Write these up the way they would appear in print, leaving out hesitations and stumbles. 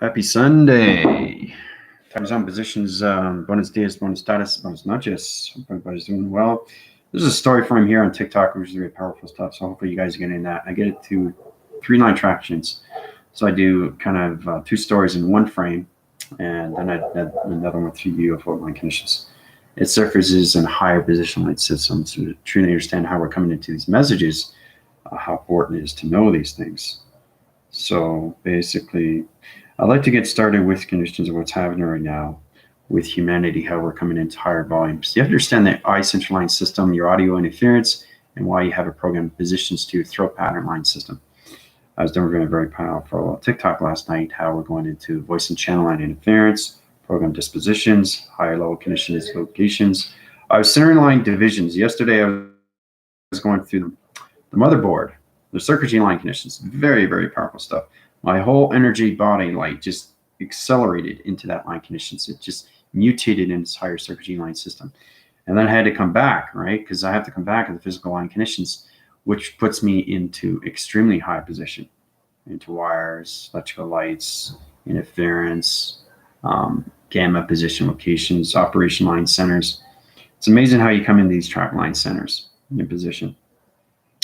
Happy Sunday. Time zone positions, buenos dias, buenos tardes, buenos noches. Hope everybody's doing well. This is a story from here on TikTok, which is very powerful stuff. So hopefully you guys are getting that. I get it to 3 line tractions. So I do kind of 2 stories in one frame, and then I add another one through UFO line conditions. It surfaces in higher position line systems to truly understand how we're coming into these messages, how important it is to know these things. So basically, I'd like to get started with conditions of what's happening right now with humanity, how we're coming into higher volumes. You have to understand the eye central line system, your audio interference, and why you have a program positions to your throat pattern line system. I was doing a very powerful TikTok last night, how we're going into voice and channel line interference, program dispositions, higher level conditions, locations. I was centering line divisions. Yesterday, I was going through the motherboard, the circuitry line conditions. Very, very powerful stuff. My whole energy body light just accelerated into that line conditions. It just mutated in its higher circuitry line system. And then I had to come back, right? Because I have to come back in the physical line conditions, which puts me into extremely high position, into wires, electrical lights, interference, gamma position locations, operation line centers. It's amazing how you come into these track line centers in position.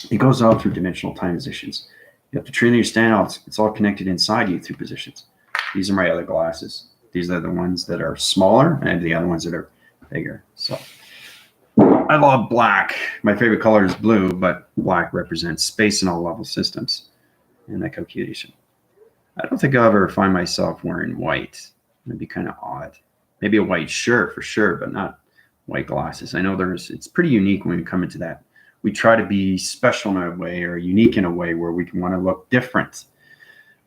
It goes all through dimensional time positions. You have to truly understand it's all connected inside you through positions. These are my other glasses. These are the ones that are smaller and the other ones that are bigger. So I love black. My favorite color is blue, but black represents space in all level systems in that calculation. I don't think I'll ever find myself wearing white. It'd be kind of odd. Maybe a white shirt for sure, but not white glasses. I know it's pretty unique when we come into that. We try to be special in a way or unique in a way where we can want to look different.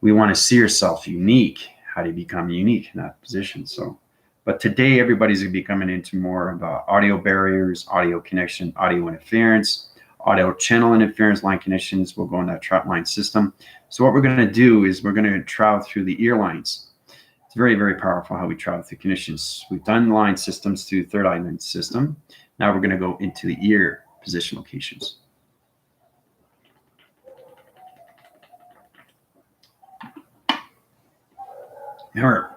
We want to see ourselves unique. How do you become unique in that position? So, but today everybody's going to be coming into more of audio barriers, audio connection, audio interference, audio channel interference, line connections. We'll go in that trap line system. So what we're going to do is we're going to travel through the ear lines. It's very, very powerful how we travel through conditions. We've done line systems through the third eye line system. Now we're going to go into the ear position locations. Remember,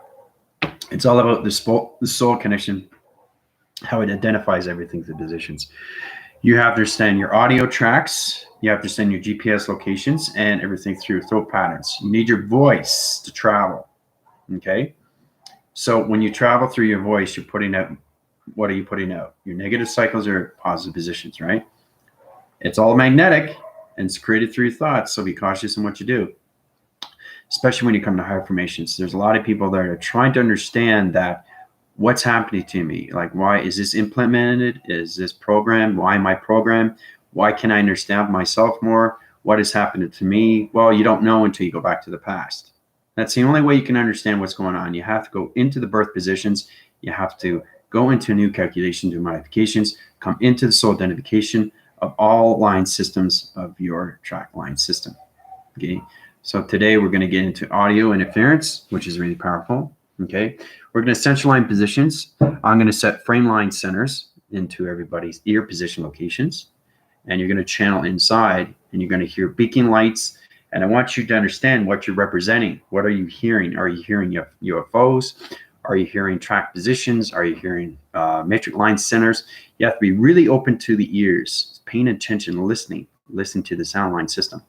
it's all about the soul connection, how it identifies everything through positions. You have to understand your audio tracks, you have to understand your GPS locations, and everything through throat patterns. You need your voice to travel, okay? So when you travel through your voice, you're putting out, what are you putting out? Your negative cycles or positive positions, right? It's all magnetic, and it's created through your thoughts, so be cautious in what you do, especially when you come to higher formations. There's a lot of people that are trying to understand that what's happening to me, like why is this implemented? Is this programmed? Why am I programmed? Why can I understand myself more? What is happening to me? Well, you don't know until you go back to the past. That's the only way you can understand what's going on. You have to go into the birth positions. You have to go into new calculations and modifications, come into the soul identification of all line systems of your track line system. Okay, so today we're going to get into audio interference, which is really powerful. Okay, we're going to central line positions. I'm going to set frame line centers into everybody's ear position locations, and you're going to channel inside, and you're going to hear beacon lights. And I want you to understand what you're representing. What are you hearing? Are you hearing UFOs? Are you hearing track positions? Are you hearing matrix line centers? You have to be really open to the ears, paying attention, listening. Listen to the sound line system.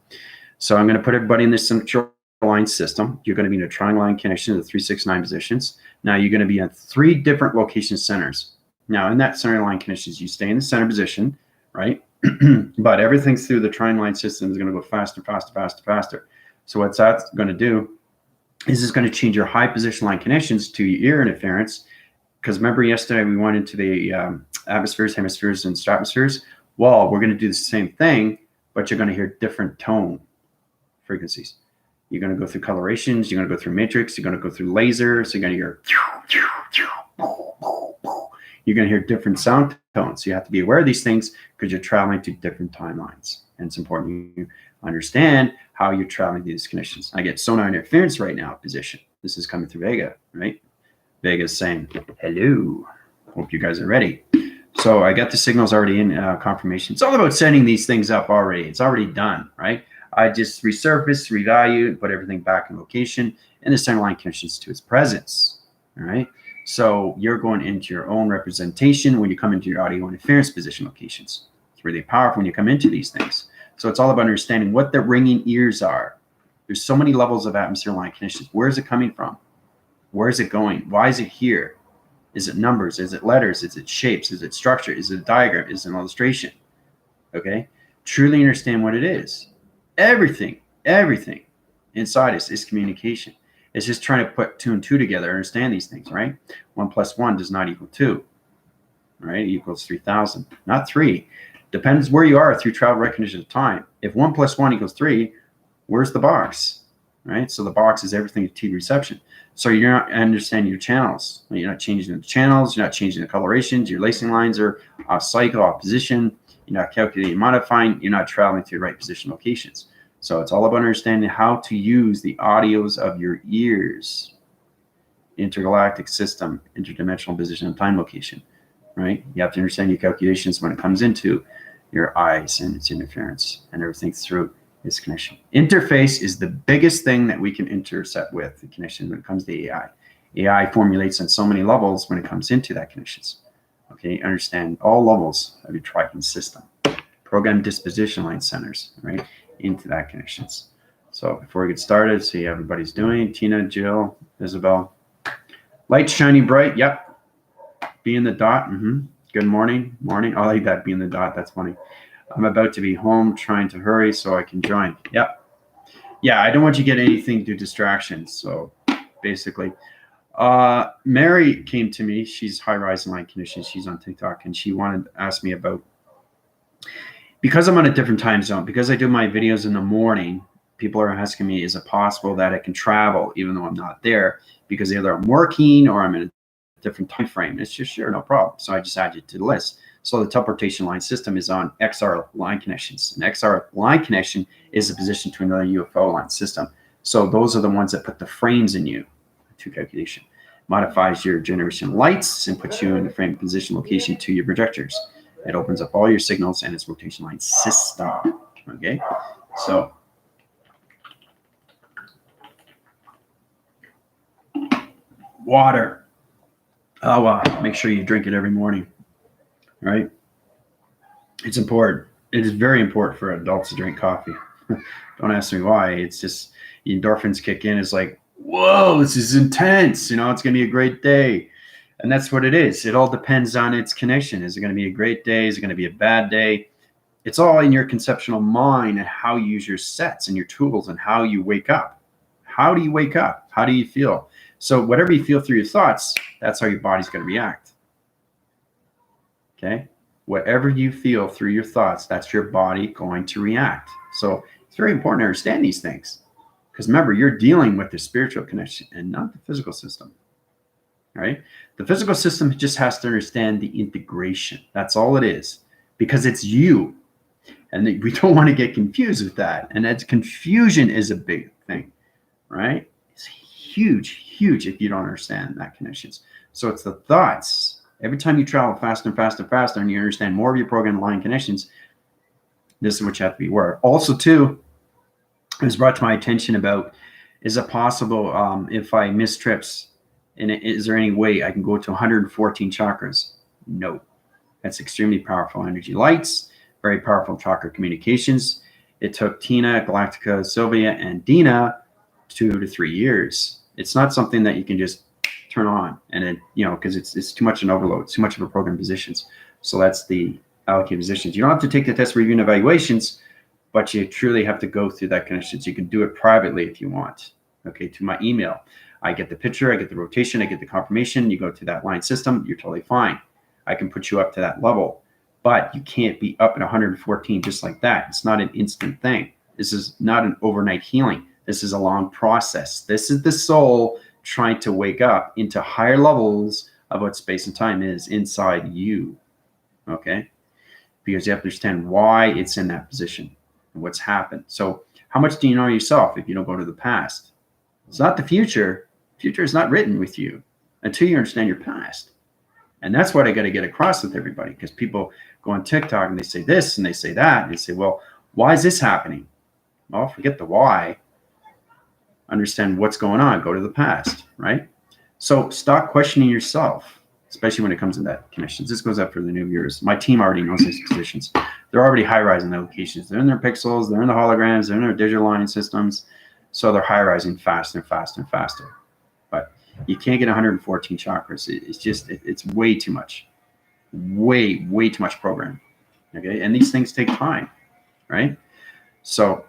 So I'm going to put everybody in this central line system. You're going to be in a triangle line connection to the 3, 6, 9 positions. Now you're going to be at 3 different location centers. Now in that center line connections, you stay in the center position, right? But everything through the triangle line system is going to go faster, faster, faster, faster. So what that's going to do is it's going to change your high position line connections to your ear interference. Because remember yesterday we went into the atmospheres, hemispheres, and stratospheres. Well, we're going to do the same thing, but you're going to hear different tone frequencies. You're going to go through colorations. You're going to go through matrix. You're going to go through lasers. You're going to hear. You're going to hear different sound tones. You have to be aware of these things because you're traveling to different timelines. And it's important you understand how you're traveling to these conditions. I get sonar interference right now position. This is coming through Vega, right? Vega is saying, hello. Hope you guys are ready. So I got the signals already in confirmation. It's all about setting these things up already. It's already done, right? I just resurface, revalue, and put everything back in location, and the center line connections to its presence. All right. So you're going into your own representation when you come into your audio interference position locations. It's really powerful when you come into these things. So it's all about understanding what the ringing ears are. There's so many levels of atmosphere line connections. Where is it coming from? Where is it going? Why is it here? Is it numbers? Is it letters? Is it shapes? Is it structure? Is it a diagram? Is it an illustration? Okay. Truly understand what it is. Everything inside us is communication. It's just trying to put 2 and 2 together, understand these things, right? 1 plus 1 does not equal 2, right? It equals 3,000, not 3. Depends where you are through travel recognition of time. If 1 plus 1 equals 3, where's the box, right? So the box is everything to T reception. So you're not understanding your channels. You're not changing the channels. You're not changing the colorations. Your lacing lines are off cycle, off position. You're not calculating, modifying. You're not traveling to the right position locations. So it's all about understanding how to use the audios of your ears. Intergalactic system, interdimensional position and time location, right? You have to understand your calculations when it comes into your eyes and its interference and everything through its connection. Interface is the biggest thing that we can intercept with the connection when it comes to AI. AI formulates on so many levels when it comes into that connections. Okay, understand all levels of your tracking system. Program disposition line centers, right, into that connections. So before we get started, see how everybody's doing. Tina, Jill, Isabel. Light shining bright. Yep. Be in the dot. Good morning. Morning. I like that. Be in the dot. That's funny. I'm about to be home, trying to hurry so I can join. Yep. Yeah, I don't want you to get anything to distractions. So basically, Mary came to me. She's high rise line condition. She's on TikTok, and she wanted to ask me about, because I'm on a different time zone, because I do my videos in the morning, people are asking me, is it possible that I can travel even though I'm not there? Because either I'm working or I'm in a different time frame. It's just, sure, no problem. So I just add you to the list. So the teleportation line system is on XR line connections. An XR line connection is a position to another UFO line system. So those are the ones that put the frames in you to calculation. Modifies your generation lights and puts you in the frame position location to your projectors. It opens up all your signals and its rotation line system. Okay, so water. Oh, wow. Make sure you drink it every morning, right? It's important. It is very important for adults to drink coffee. Don't ask me why. It's just the endorphins kick in. It's like, whoa, this is intense. You know, it's going to be a great day. And that's what it is. It all depends on its connection. Is it going to be a great day? Is it going to be a bad day? It's all in your conceptual mind and how you use your sets and your tools and how you wake up. How do you wake up? How do you feel? So whatever you feel through your thoughts, that's how your body's going to react. Okay? Whatever you feel through your thoughts, that's your body going to react. So it's very important to understand these things. Because remember, you're dealing with the spiritual connection and not the physical system. Right? The physical system just has to understand the integration. That's all it is. Because it's you. And we don't want to get confused with that. And that's confusion is a big thing. Right? It's huge if you don't understand that connections. So it's the thoughts. Every time you travel faster and faster and faster and you understand more of your program line connections, this is what you have to be aware of. Also, too, it was brought to my attention about, is it possible if I miss trips, and is there any way I can go to 114 chakras? No. That's extremely powerful energy lights, very powerful chakra communications. It took Tina, Galactica, Sylvia, and Dina 2 to 3 years. It's not something that you can just turn on, and it, because it's too much an overload, it's too much of a program positions. So that's the allocated positions. You don't have to take the test, review, and evaluations, but you truly have to go through that connections. You can do it privately if you want. Okay, to my email. I get the picture, I get the rotation, I get the confirmation. You go to that line system, you're totally fine. I can put you up to that level, but you can't be up at 114 just like that. It's not an instant thing. This is not an overnight healing. This is a long process. This is the soul trying to wake up into higher levels of what space and time is inside you. Okay? Because you have to understand why it's in that position and what's happened. So how much do you know yourself if you don't go to the past? It's not the future. Future is not written with you until you understand your past. And that's what I got to get across with everybody, because people go on TikTok and they say this and they say that. And they say, well, why is this happening? Well, forget the why. Understand what's going on. Go to the past, right? So stop questioning yourself, especially when it comes to that connections. This goes up for the new viewers. My team already knows these positions. They're already high-rising the locations. They're in their pixels. They're in the holograms. They're in their digital line systems. So they're high-rising faster and faster and faster. But you can't get 114 chakras. It's just, it's way too much. Way too much program. Okay, and these things take time, right? So,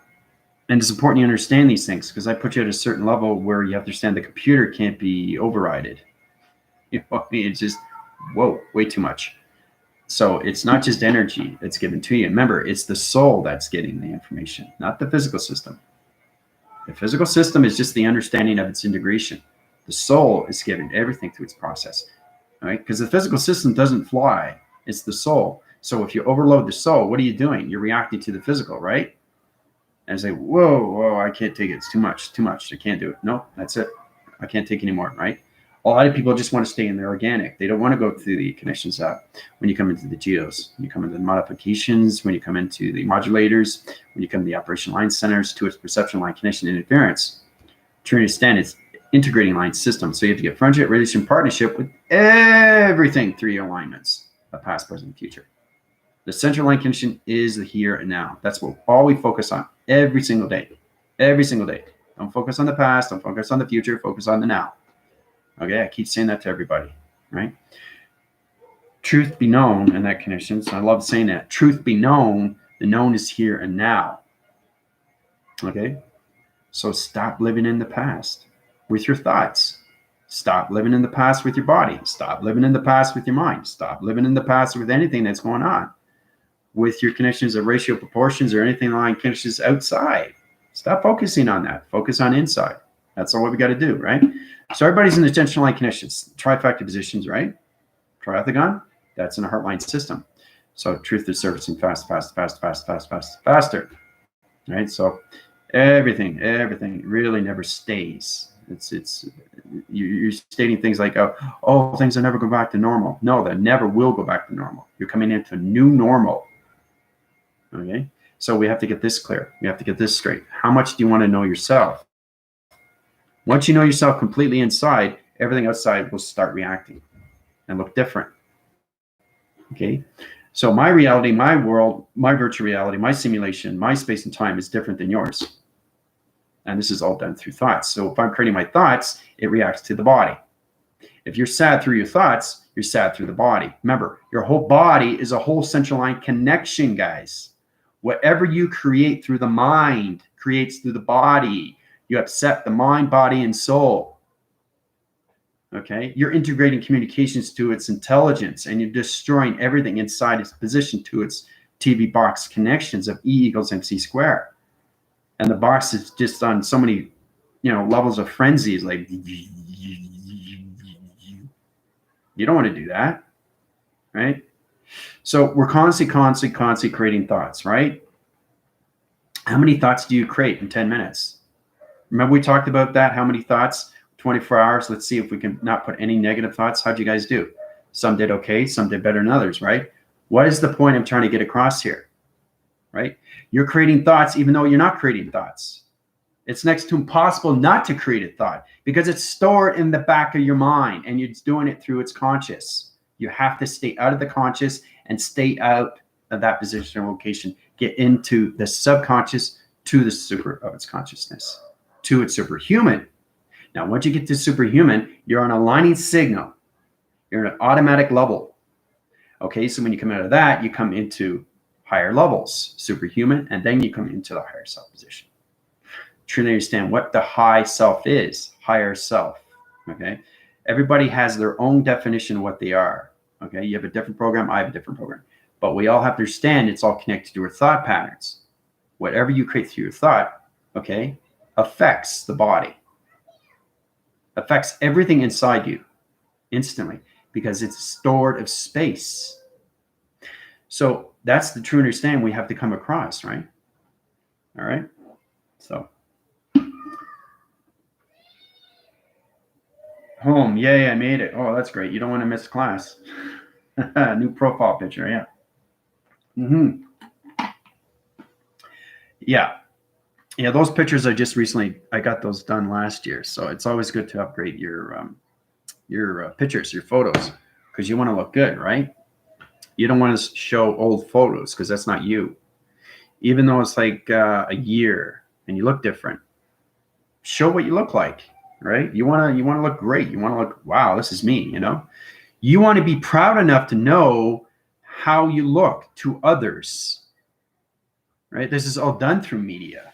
and it's important you understand these things, because I put you at a certain level where you have to understand the computer can't be overridden. You know, I mean, it's just, whoa, way too much. So it's not just energy that's given to you. Remember, it's the soul that's getting the information, not the physical system. The physical system is just the understanding of its integration. The soul is given everything through its process, right? Because the physical system doesn't fly. It's the soul. So if you overload the soul, what are you doing? You're reacting to the physical, right? And say, whoa, I can't take it. It's too much. I can't do it. No, that's it. I can't take anymore, right? A lot of people just want to stay in their organic. They don't want to go through the connections app. When you come into the geos, when you come into the modifications, when you come into the modulators, when you come to the operation line centers, to its perception line connection interference, to understand its integrating line system. So you have to get friendship, relation, partnership with everything through your alignments of past, present, future. The central line connection is the here and now. That's what all we focus on every single day. Every single day. Don't focus on the past. Don't focus on the future. Focus on the now. Okay, I keep saying that to everybody, right? Truth be known in that connection. So I love saying that. Truth be known, the known is here and now. Okay, so stop living in the past with your thoughts. Stop living in the past with your body. Stop living in the past with your mind. Stop living in the past with anything that's going on. With your connections of ratio proportions or anything like connections outside. Stop focusing on that. Focus on inside. That's all what we got to do, right? So everybody's in the attention line connections, trifecta positions, right? Triathagon, that's in a heartline system. So truth is servicing faster. Right? So everything really never stays. You're stating things like, oh, things will never go back to normal. No, they never will go back to normal. You're coming into a new normal. Okay? So we have to get this clear. We have to get this straight. How much do you want to know yourself? Once you know yourself completely inside, everything outside will start reacting and look different. Okay? So my reality, my world, my virtual reality, my simulation, my space and time is different than yours. And this is all done through thoughts. So if I'm creating my thoughts, it reacts to the body. If you're sad through your thoughts, you're sad through the body. Remember, your whole body is a whole central line connection, guys. Whatever you create through the mind creates through the body. You upset the mind, body, and soul. Okay? You're integrating communications to its intelligence, and you're destroying everything inside its position to its TV box connections of E equals MC squared. And the box is just on so many, levels of frenzies. Like, you don't want to do that, right? So we're constantly creating thoughts, right? How many thoughts do you create in 10 minutes? Remember we talked about that? How many thoughts? 24 hours. Let's see if we can not put any negative thoughts. How'd you guys do? Some did okay. Some did better than others, right? What is the point I'm trying to get across here, right? You're creating thoughts even though you're not creating thoughts. It's next to impossible not to create a thought because it's stored in the back of your mind and you're doing it through its conscious. You have to stay out of the conscious and stay out of that position or location. Get into the subconscious to the super of its consciousness, to its superhuman. Now, once you get to superhuman, you're on a aligning signal. You're at an automatic level. Okay, so when you come out of that, you come into higher levels, superhuman, and then you come into the higher self position. Truly understand what the high self is, higher self. Okay, everybody has their own definition of what they are. Okay, you have a different program, I have a different program, but we all have to understand it's all connected to our thought patterns. Whatever you create through your thought, okay, affects the body, affects everything inside you instantly because it's stored of space. So that's the true understanding we have to come across, right? All right, so. Home, yay, I made it. Oh, that's great. You don't want to miss class. New profile picture, yeah. Yeah. Yeah, those pictures I got those done last year. So it's always good to upgrade your pictures, your photos, because you want to look good, right? You don't want to show old photos because that's not you. Even though it's like a year and you look different, show what you look like, right? You want to look great. You want to look, wow, this is me. You want to be proud enough to know how you look to others, right? This is all done through media.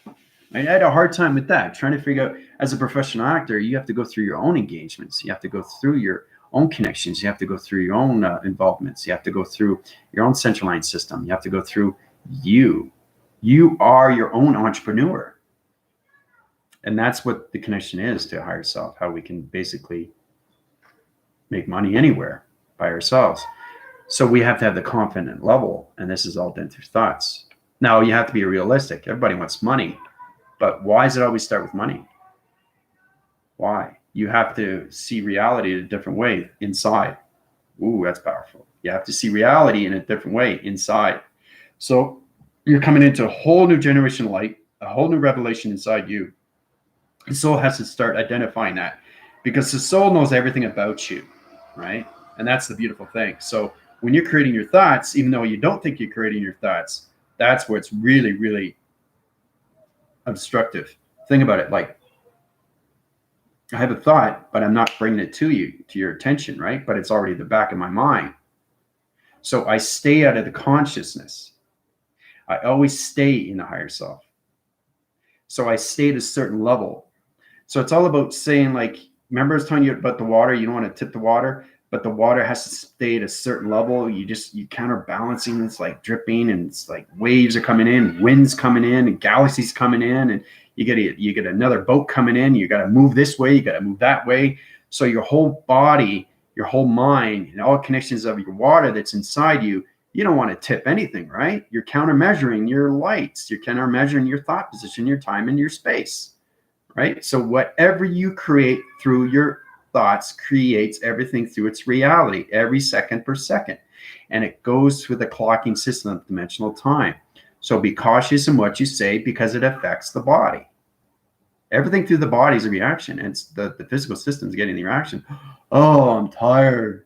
I had a hard time with that, trying to figure out, as a professional actor, you have to go through your own engagements. You have to go through your own connections. You have to go through your own involvements. You have to go through your own central line system. You have to go through you. You are your own entrepreneur. And that's what the connection is to higher self, how we can basically make money anywhere by ourselves. So we have to have the confident level, and this is all done through thoughts. Now, you have to be realistic. Everybody wants money. But why does it always start with money? Why? You have to see reality in a different way inside. Ooh, that's powerful. You have to see reality in a different way inside. So you're coming into a whole new generation of light, a whole new revelation inside you. The soul has to start identifying that, because the soul knows everything about you, right? And that's the beautiful thing. So when you're creating your thoughts, even though you don't think you're creating your thoughts, that's where it's really, really obstructive. Think about it. Like, I have a thought, but I'm not bringing it to your attention, right? But it's already the back of my mind. So I stay out of the consciousness. I always stay in the higher self. So I stay at a certain level. So it's all about saying, like, remember I was telling you about the water, you don't want to tip the water, but the water has to stay at a certain level. You counterbalancing, it's like dripping, and it's like waves are coming in, winds coming in, and galaxies coming in, and you get another boat coming in. You got to move this way, you got to move that way. So your whole body, your whole mind, and all connections of your water that's inside you, you don't want to tip anything, right? You're countermeasuring your lights, you're countermeasuring your thought position, your time, and your space, right? So whatever you create through your thoughts creates everything through its reality, every second per second. And it goes through the clocking system of dimensional time. So be cautious in what you say, because it affects the body. Everything through the body is a reaction, and it's the physical system is getting the reaction. Oh, I'm tired.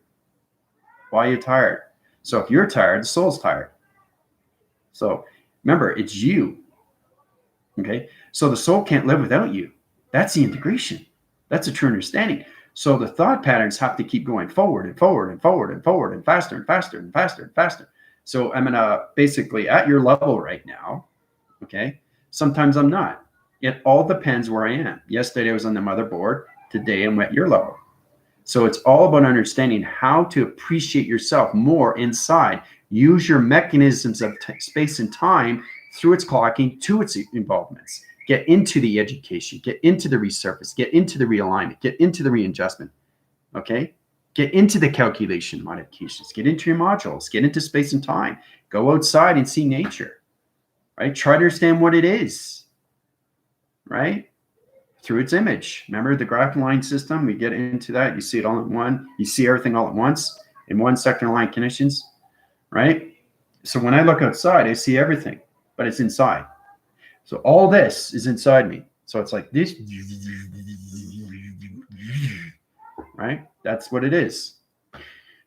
Why are you tired? So if you're tired, the soul's tired. So remember, it's you. Okay? So the soul can't live without you. That's the integration. That's a true understanding. So the thought patterns have to keep going forward and forward and forward and forward and faster and faster and faster and faster. So I'm basically at your level right now. Okay? Sometimes I'm not. It all depends where I am. Yesterday I was on the motherboard. Today I'm at your level. So it's all about understanding how to appreciate yourself more inside. Use your mechanisms of space and time through its clocking to its involvements. Get into the education, get into the resurface, get into the realignment, get into the readjustment, okay? Get into the calculation modifications, get into your modules, get into space and time. Go outside and see nature, right? Try to understand what it is, right? Through its image. Remember the graph line system? We get into that. You see it all in one. You see everything all at once in one sector line connections, right? So when I look outside, I see everything, but it's inside. So all this is inside me. So it's like this, right? That's what it is.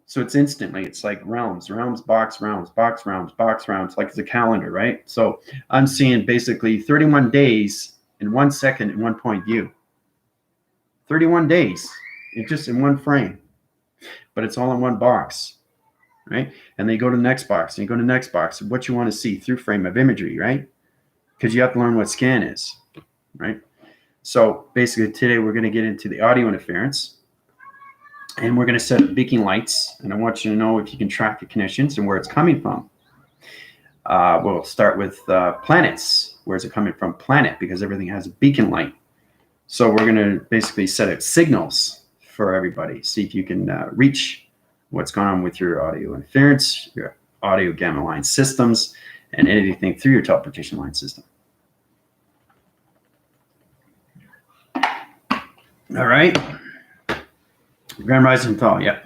So it's instantly, it's like realms, box, realms, like it's a calendar, right? So I'm seeing basically 31 days in 1 second in one point view. 31 days, it's just in one frame, but it's all in one box, right? And then you go to the next box, and you go to the next box, what you want to see through frame of imagery, right? Because you have to learn what scan is, right? So basically today we're going to get into the audio interference, and we're going to set up beacon lights, and I want you to know if you can track the connections and where it's coming from. We'll start with planets. Where's it coming from? Planet, because everything has a beacon light. So we're going to basically set up signals for everybody. See if you can reach what's going on with your audio interference, your audio gamma line systems, and anything through your teleportation line system. All right. Grand Rising Fall, yeah.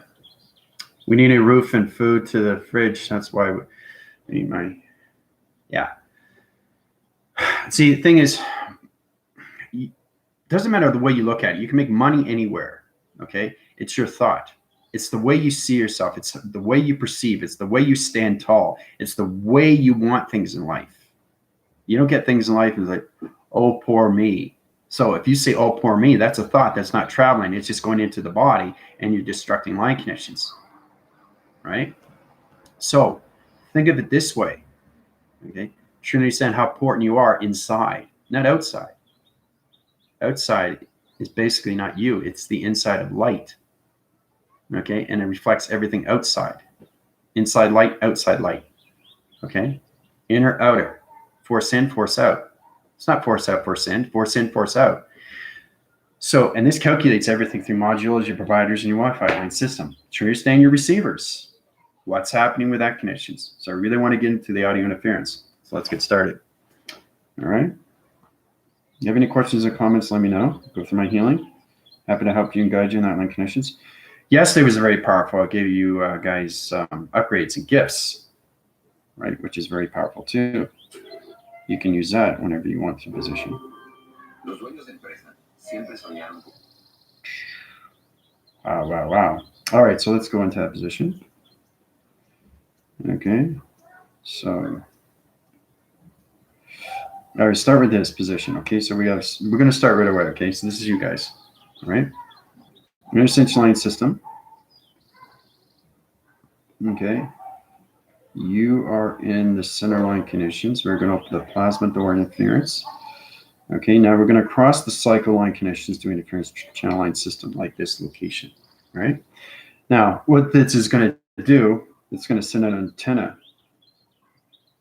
We need a roof and food to the fridge. That's why we need money. Yeah. See, the thing is, doesn't matter the way you look at it. You can make money anywhere. Okay. It's your thought. It's the way you see yourself. It's the way you perceive. It's the way you stand tall. It's the way you want things in life. You don't get things in life and like, oh, poor me. So if you say, oh, poor me, that's a thought that's not traveling. It's just going into the body and you're destructing line connections. Right? So think of it this way. Okay. Try to understand how important you are inside, not outside. Outside is basically not you. It's the inside of light. Okay. And it reflects everything outside. Inside light, outside light. Okay. Inner, outer. Force in, force out. It's not force out, force in, force out. So, and this calculates everything through modules, your providers, and your Wi-Fi line system. To understand your receivers, what's happening with that connections. So I really want to get into the audio interference. So let's get started. All right. You have any questions or comments, let me know. Go through my healing. Happy to help you and guide you in that line connections. Yesterday was very powerful. I gave you guys upgrades and gifts, right? Which is very powerful too. You can use that whenever you want to position. Wow. All right, so let's go into that position. Okay, so all right, start with this position. Okay, so we're going to start right away. Okay, so this is you guys. All right, intercentric line system. Okay, you are in the center line conditions. We're going to open the plasma door interference. Okay, now we're going to cross the cycle line connections to interference channel line system like this location. Right now, what this is going to do, it's going to send an antenna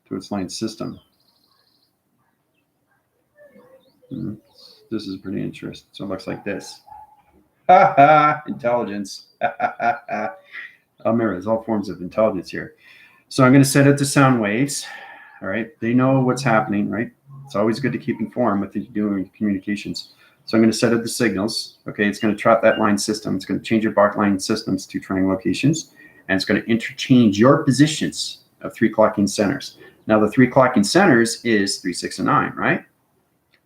to its line system. This is pretty interesting. So it looks like this. Intelligence. Remember, there's all forms of intelligence here. So I'm going to set it to sound waves. All right. They know what's happening, right? It's always good to keep informed with doing communications. So I'm going to set it to signals. Okay. It's going to trap that line system. It's going to change your block line systems to triangle locations. And it's going to interchange your positions of 3 clocking centers. Now, the 3 clocking centers is 3, 6, and 9, right?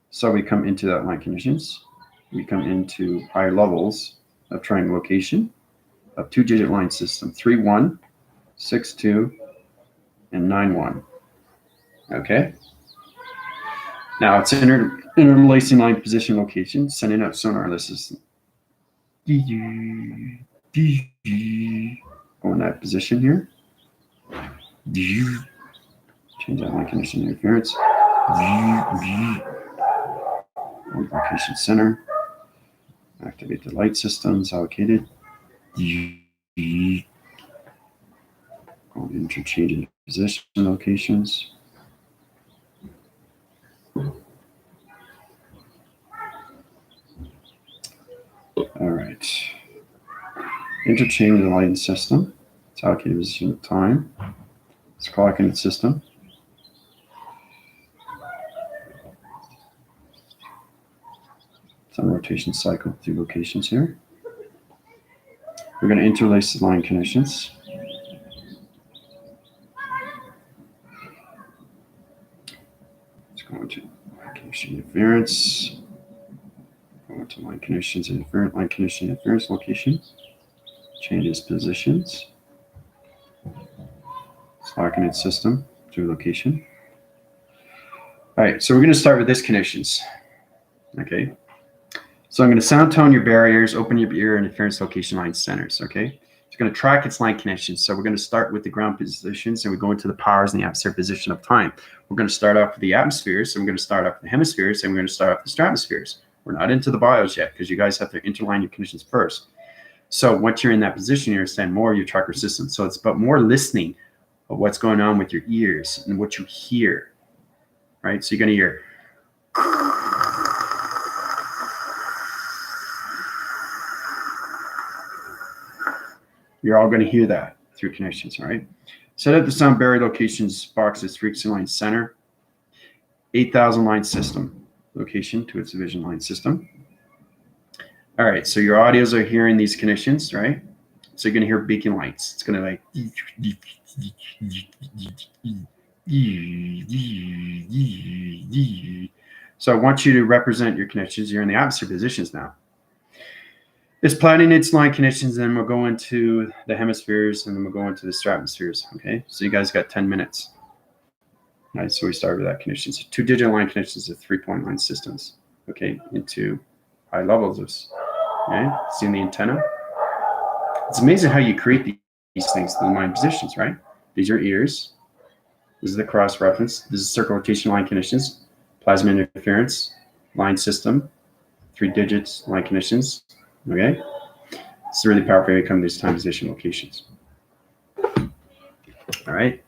So we come into that line conditions. We come into higher levels of triangle location of 2-digit line system, 3, 1, 6, 2, and 9, 1. Okay. Now it's interlacing line position location, sending out sonar. This is go in that position here. Change that line condition interference. Location center. Activate the light systems allocated. Go interchanging position locations. All right. Interchange the light system. It's allocated position of time. It's clocking system. It's on rotation cycle, 2 locations here. We're going to interlace the line connections. Let's go into line connection interference. Go into line connections interference, line connection interference location. Changes positions. It's locking its system to location. All right, so we're going to start with this connections. Okay. So I'm going to sound tone your barriers, open your ear interference location line centers. Okay. It's going to track its line connections. So we're going to start with the ground positions and we go into the powers and the atmosphere position of time. We're going to start off with the atmospheres. And we're going to start off with the hemispheres and we're going to start off with the stratospheres. We're not into the bios yet because you guys have to interline your conditions first. So once you're in that position, you understand more of your chakra system. So it's about more listening of what's going on with your ears and what you hear, right? So you're going to hear. You're all going to hear that through connections, all right? Set up the sound barrier locations boxes, frequency line center, 8,000 line system location to its division line system. All right, so your audios are hearing these connections, right? So you're going to hear beacon lights. It's going to like, So I want you to represent your connections. You're in the atmosphere positions now. It's plotting its line connections, and then we'll go into the hemispheres, and then we'll go into the stratospheres. Okay, so you guys got 10 minutes. All right, so we start with that connection. So 2-digit line connections of 3-point line systems. Okay, into high levels of. Okay, seeing the antenna. It's amazing how you create these things, the line positions, right? These are ears. This is the cross reference. This is circle rotation line conditions, plasma interference, line system, 3 digits line conditions. Okay, it's really powerful when you come to these time position locations. All right,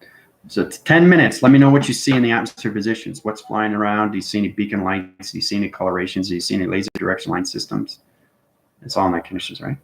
so it's 10 minutes. Let me know what you see in the atmosphere positions. What's flying around? Do you see any beacon lights? Do you see any colorations? Do you see any laser direction line systems? It's all in that conditions, right?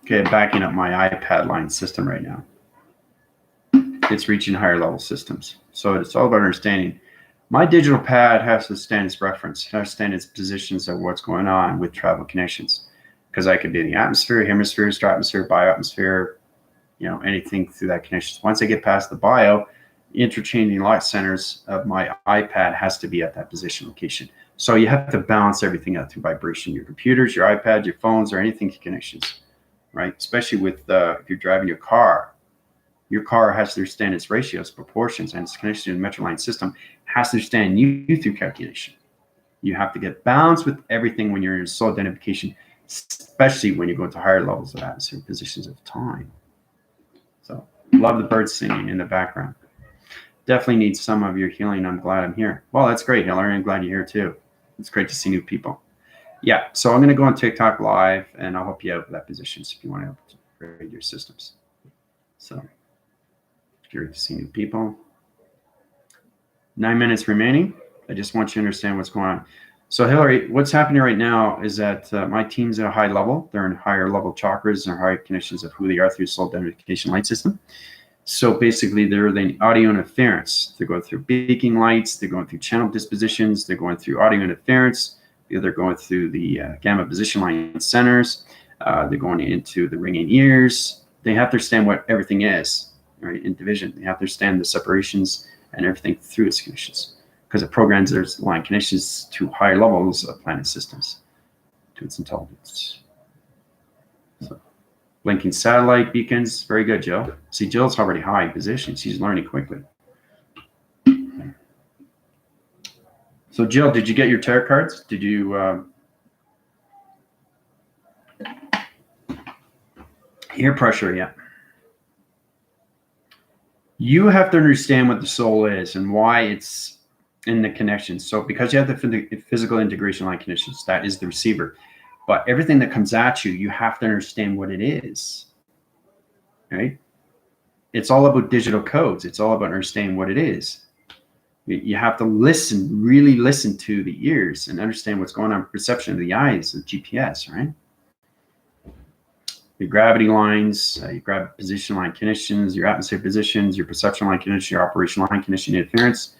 Okay, backing up my iPad line system right now. It's reaching higher level systems. So it's all about understanding. My digital pad has to stand its reference, has to stand its positions of what's going on with travel connections. Because I could be in the atmosphere, hemisphere, stratosphere, bioatmosphere, anything through that connection. Once I get past the bio, interchanging light centers of my iPad has to be at that position location. So you have to balance everything out through vibration. Your computers, your iPads, your phones, or anything connections, right? Especially with if you're driving your car has to understand its ratios, proportions, and its connection to the Metroline system has to understand you through calculation. You have to get balance with everything when you're in soul identification, especially when you go to higher levels of atmosphere positions of time. So love the birds singing in the background. Definitely need some of your healing. I'm glad I'm here. Well, that's great, Hillary. I'm glad you're here too. It's great to see new people. Yeah, so I'm going to go on TikTok live, and I'll help you out with that positions if you want to upgrade your systems. So great to see new people. 9 minutes remaining. I just want you to understand what's going on. So Hillary, what's happening right now is that my team's at a high level. They're in higher level chakras and higher connections of who they are through soul identification light system. So basically, they're the audio interference. They're going through beacon lights. They're going through channel dispositions. They're going through audio interference. They're going through the gamma position line centers. They're going into the ringing ears. They have to understand what everything is, right, in division. They have to understand the separations and everything through its connections, because it programs their line connections to higher levels of planet systems, to its intelligence. So, blinking satellite beacons, very good, Jill. See, Jill's already high position. She's learning quickly. So, Jill, did you get your tarot cards? Did you ear pressure? Yeah. You have to understand what the soul is and why it's in the connections. So because you have the physical integration line connections, that is the receiver. But everything that comes at you, you have to understand what it is, right? It's all about digital codes. It's all about understanding what it is. You have to listen, really listen to the ears and understand what's going on, perception of the eyes, the GPS, right? Your gravity lines, your gravity position line connections, your atmosphere positions, your perception line connection, your operational line connection interference.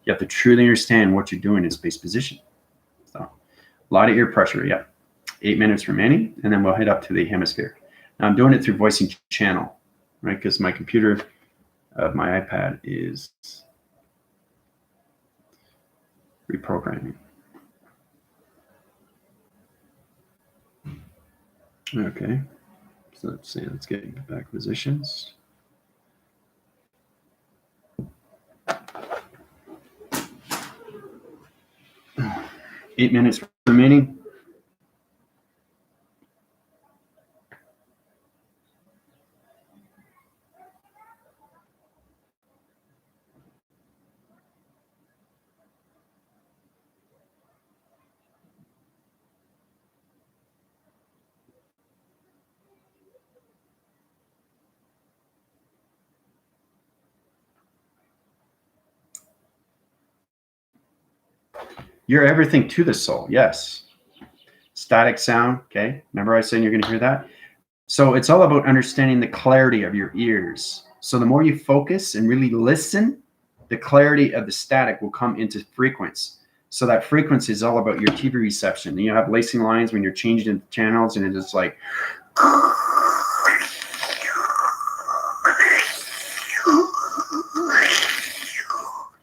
You have to truly understand what you're doing in space position. So a lot of ear pressure, yeah. 8 minutes remaining, and then we'll head up to the hemisphere. Now I'm doing it through voicing channel, right? Because my computer, my iPad is reprogramming. Okay. So let's see, let's get back positions. Eight minutes remaining. You're everything to the soul. Yes. Static sound. Okay. Remember I said you're going to hear that? So it's all about understanding the clarity of your ears. So the more you focus and really listen, the clarity of the static will come into frequency. So that frequency is all about your TV reception. You have lacing lines when you're changing channels, and it's like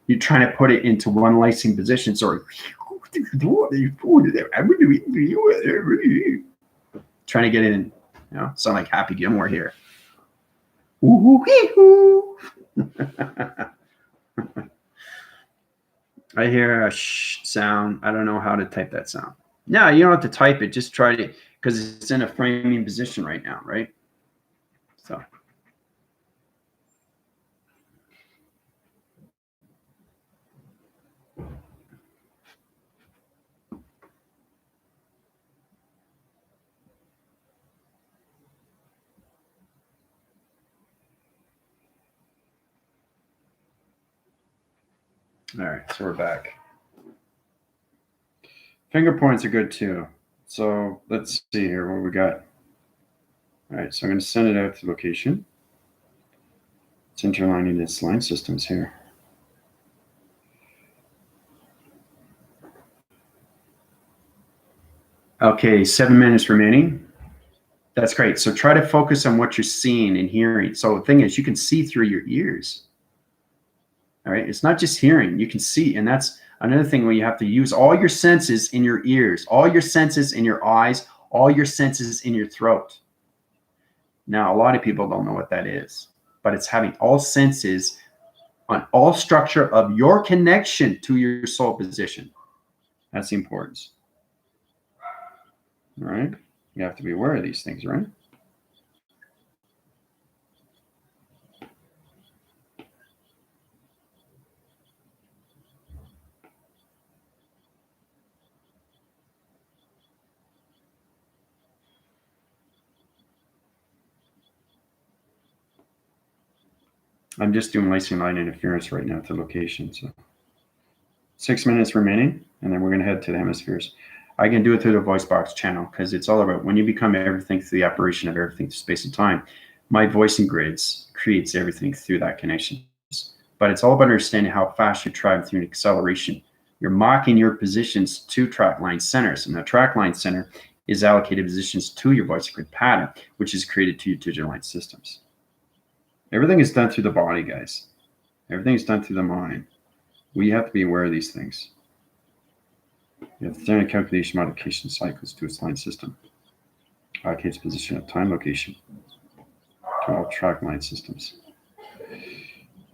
you're trying to put it into one lacing position. So trying to get it in, sound like Happy Gilmore here. I hear a sh sound. I don't know how to type that sound. No, you don't have to type it. Just try to, because it's in a framing position right now, right? So. All right, so we're back. Finger points are good too. So let's see here what we got. All right, so I'm going to send it out to location. It's interlining its line systems here. Okay, 7 minutes remaining. That's great. So try to focus on what you're seeing and hearing. So the thing is, you can see through your ears. All right, it's not just hearing, you can see. And that's another thing where you have to use all your senses in your ears, all your senses in your eyes, all your senses in your throat. Now, a lot of people don't know what that is, but it's having all senses on all structure of your connection to your soul position. That's the importance. All right, you have to be aware of these things, right? I'm just doing lacing line interference right now to location. So 6 minutes remaining, and then we're going to head to the hemispheres. I can do it through the voice box channel because it's all about when you become everything through the operation of everything through space and time. My voicing grids creates everything through that connection. But it's all about understanding how fast you travel through an acceleration. You're mocking your positions to track line centers, and the track line center is allocated positions to your voice grid pattern, which is created to your digital line systems. Everything is done through the body, guys. Everything is done through the mind. We have to be aware of these things. You have the standard calculation modification cycles to its line system. Allocates position of time location to all track line systems.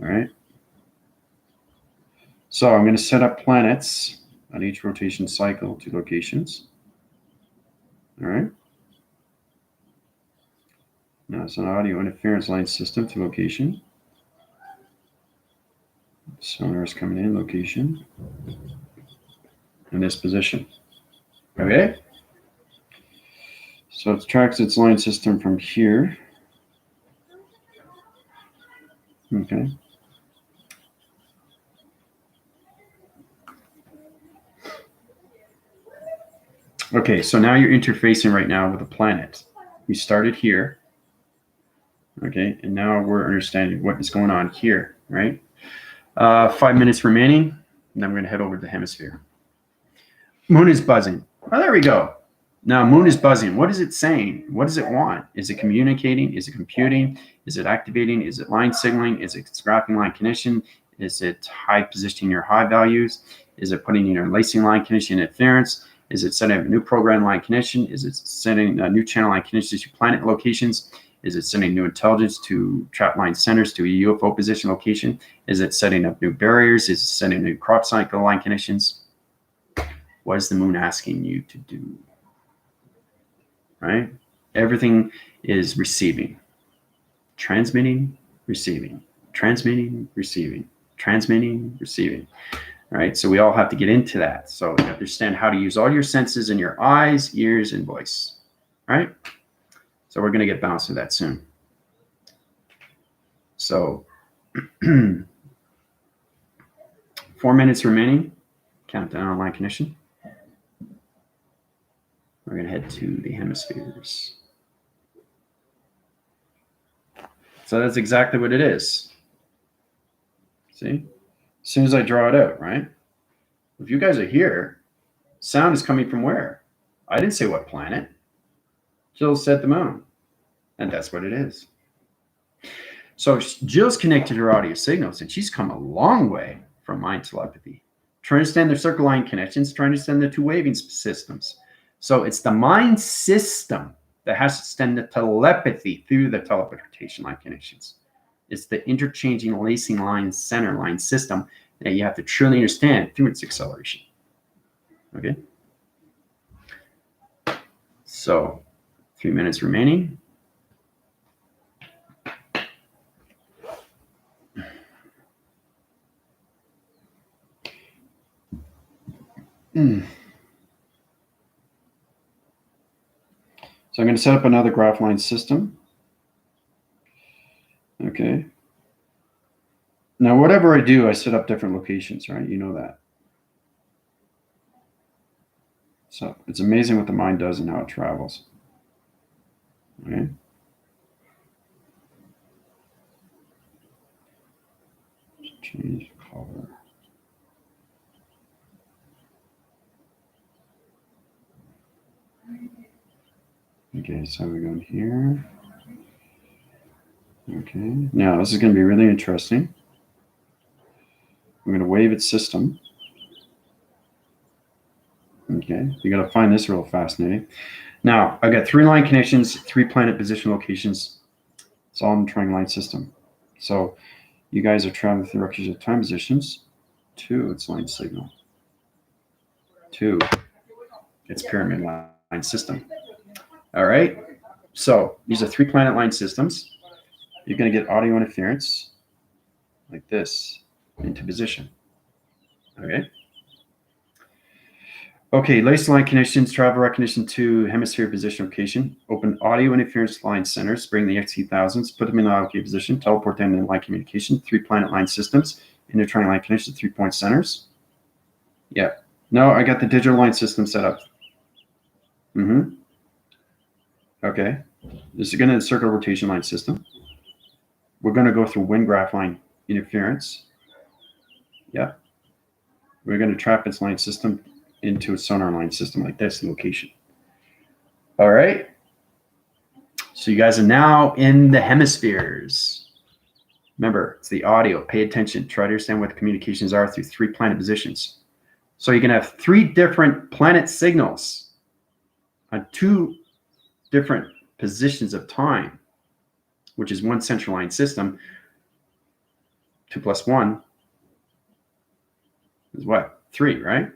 All right. So I'm going to set up planets on each rotation cycle to locations. All right. Now it's an audio interference line system to location. Sonar is coming in, location, in this position. Okay. So it tracks its line system from here. Okay. Okay, so now you're interfacing right now with a planet. We started here. Okay, and now we're understanding what is going on here, right? 5 minutes remaining, and then we're going to head over to the hemisphere. Moon is buzzing. Oh, there we go. Now, moon is buzzing. What is it saying? What does it want? Is it communicating? Is it computing? Is it activating? Is it line signaling? Is it scrapping line condition? Is it high positioning your high values? Is it putting in your lacing line condition interference? Is it setting up a new program line connection? Is it setting a new channel line conditions to planet locations? Is it sending new intelligence to trap line centers to a UFO position location? Is it setting up new barriers? Is it setting new crop cycle line conditions? What is the moon asking you to do? Right? Everything is receiving, transmitting, receiving, transmitting, receiving, transmitting, receiving. All right, so we all have to get into that. So you understand how to use all your senses in your eyes, ears, and voice. All right? So we're going to get bounced with that soon. So 4 minutes remaining. Countdown online connection. We're going to head to the hemispheres. So that's exactly what it is. See? As soon as I draw it out, right? If you guys are here, sound is coming from where? I didn't say what planet. Jill said the moon. And that's what it is. So Jill's connected her audio signals, and she's come a long way from mind telepathy. Trying to understand their circle line connections, trying to understand the two waving systems. So it's the mind system that has to extend the telepathy through the teleportation line connections. It's the interchanging lacing line center line system that you have to truly understand through its acceleration. Okay. So 3 minutes remaining. So I'm going to set up another graph line system. Okay. Now, whatever I do, I set up different locations, right? You know that. So it's amazing what the mind does and how it travels. Okay. Change color. Okay, so we're going here. Okay, now this is going to be really interesting. I'm going to wave its system. Okay, you got to find this real fascinating. Now, I've got 3 line connections, 3 planet position locations. It's all in the triangle line system. So you guys are traveling through directions of time positions. 2, it's line signal. 2, it's pyramid line system. All right, so these are 3 planet line systems. You're going to get audio interference like this into position. Okay. Okay, lace line connections, travel recognition to hemisphere position location. Open audio interference line centers, bring the XT1000s, put them in the OK position, teleport them in line communication, 3 planet line systems, intertriangle line connection, 3-point centers. Yeah. No, I got the digital line system set up. Okay. This is going to circle rotation line system. We're going to go through wind graph line interference. Yeah. We're going to trap its line system into a sonar line system like this location. All right. So you guys are now in the hemispheres. Remember, it's the audio. Pay attention. Try to understand what the communications are through 3 planet positions. So you can have 3 different planet signals on 2 different positions of time, which is 1 central line system. 2 plus 1 is what? 3, right?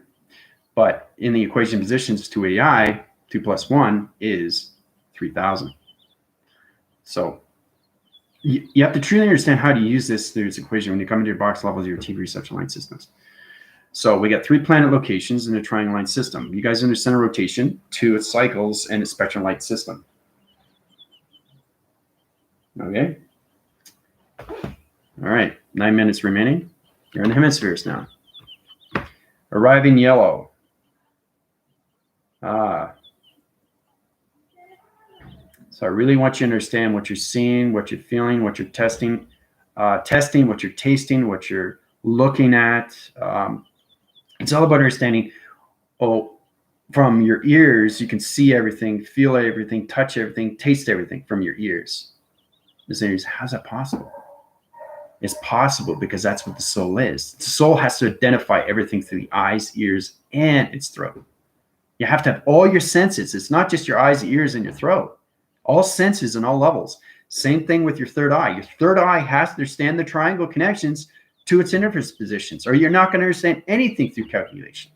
But in the equation positions 2AI, 2 plus 1 is 3000. So you have to truly understand how to use this through this equation when you come into your box levels of your TV reception line systems. So we got 3 planet locations in a triangle line system. You guys understand center rotation, 2 its cycles, and its spectrum light system. Okay. All right. 9 minutes remaining. You're in the hemispheres now. Arriving yellow. So I really want you to understand what you're seeing, what you're feeling, what you're testing, what you're tasting, what you're looking at. It's all about understanding, from your ears, you can see everything, feel everything, touch everything, taste everything from your ears. How's that possible? It's possible because that's what the soul is. The soul has to identify everything through the eyes, ears, and its throat. You have to have all your senses. It's not just your eyes, ears, and your throat. All senses and all levels. Same thing with your third eye. Your third eye has to understand the triangle connections to its interface positions, or you're not going to understand anything through calculation.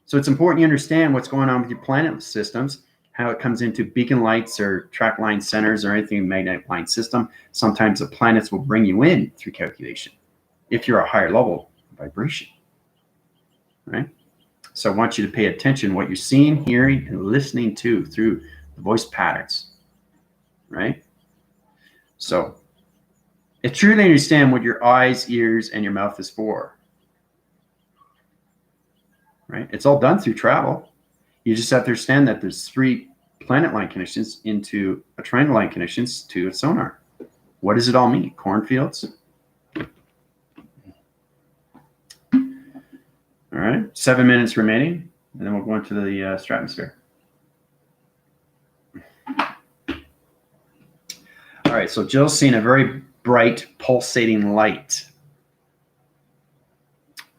So it's important you understand what's going on with your planet systems, how it comes into beacon lights or track line centers or anything magnetic line system. Sometimes the planets will bring you in through calculation if you're a higher level vibration, right? So I want you to pay attention what you're seeing, hearing, and listening to through the voice patterns, right? So truly understand what your eyes, ears, and your mouth is for. right? It's all done through travel. You just have to understand that there's 3 planet line connections into a triangle line connections to a sonar. What does it all mean? Cornfields. All right, 7 minutes remaining, and then we'll go into the stratosphere. All right, so Jill's seeing a very bright pulsating light.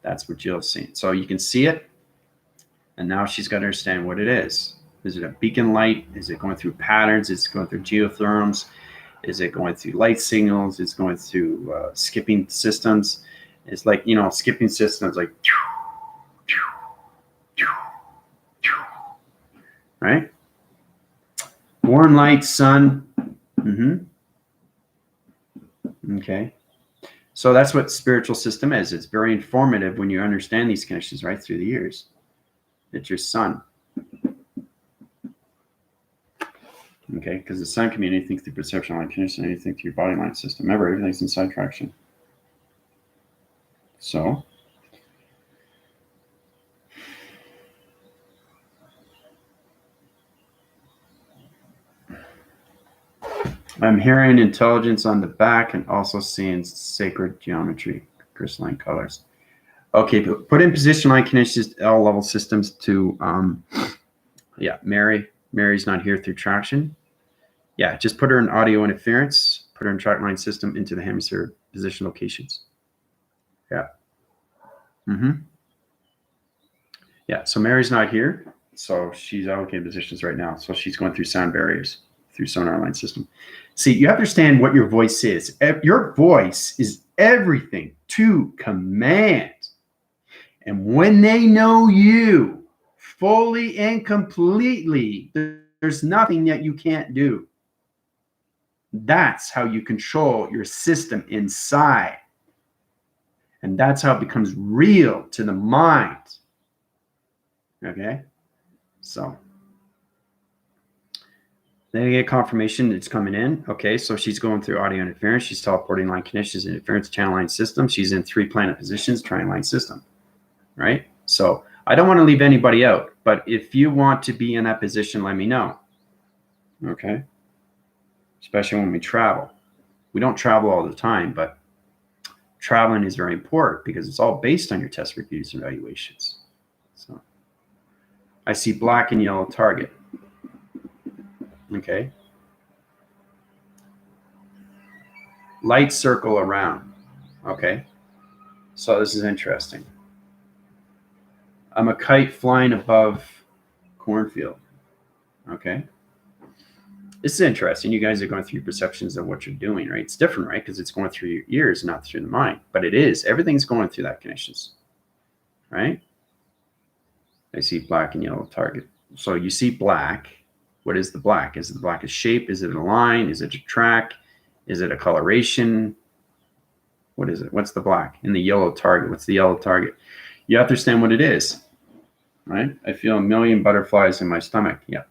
That's what Jill's seeing. So you can see it, and now she's got to understand what it is. Is it a beacon light? Is it going through patterns? Is it going through geotherms? Is it going through light signals? Is it going through skipping systems? It's like, you know, skipping systems like, right? Warm light, sun. Okay. So that's what spiritual system is. It's very informative when you understand these connections right through the years. It's your sun. Okay, because the sun can be anything through perception line connection, anything through your body line system. Remember, everything's inside traction. So I'm hearing intelligence on the back and also seeing sacred geometry, crystalline colors. Okay, put in position line connections, all level systems to, yeah, Mary's not here through traction. Yeah, just put her in audio interference, put her in track line system into the hemisphere position locations. Yeah. Yeah, so Mary's not here, so she's allocated positions right now. So she's going through sound barriers through sonar line system. See, you have to understand what your voice is. Your voice is everything to command. And when they know you fully and completely, there's nothing that you can't do. That's how you control your system inside. And that's how it becomes real to the mind. Okay? So then you get confirmation it's coming in. Okay, so she's going through audio interference. She's teleporting line connections, interference channel line system. She's in 3 planet positions, triangle line system. Right? So I don't want to leave anybody out, but if you want to be in that position, let me know. Okay? Especially when we travel. We don't travel all the time, but traveling is very important because it's all based on your test reviews and evaluations. So I see black and yellow target. Okay. Light circle around. Okay. So this is interesting. I'm a kite flying above cornfield. Okay. This is interesting. You guys are going through perceptions of what you're doing, right? It's different, right? Because it's going through your ears, not through the mind. But it is. Everything's going through that connections, right? I see black and yellow target. So you see black. What is the black? Is it the black a shape? Is it a line? Is it a track? Is it a coloration? What is it? What's the black? In the yellow target. What's the yellow target? You have to understand what it is, right? I feel a million butterflies in my stomach. Yeah.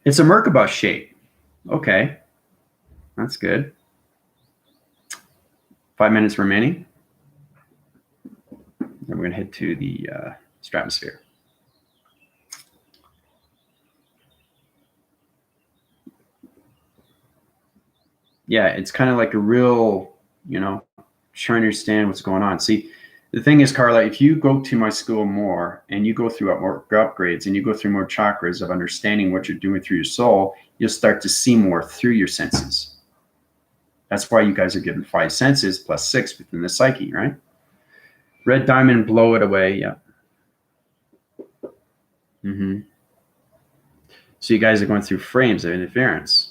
It's a Merkaba shape. Okay. That's good. 5 minutes remaining. Then we're going to head to the stratosphere. Yeah, it's kind of like a real, you know, trying to understand what's going on. See, the thing is, Carla, if you go to my school more and you go through more upgrades and you go through more chakras of understanding what you're doing through your soul, you'll start to see more through your senses. That's why you guys are given 5 senses plus 6 within the psyche, right? Red diamond, blow it away. Yeah. So you guys are going through frames of interference.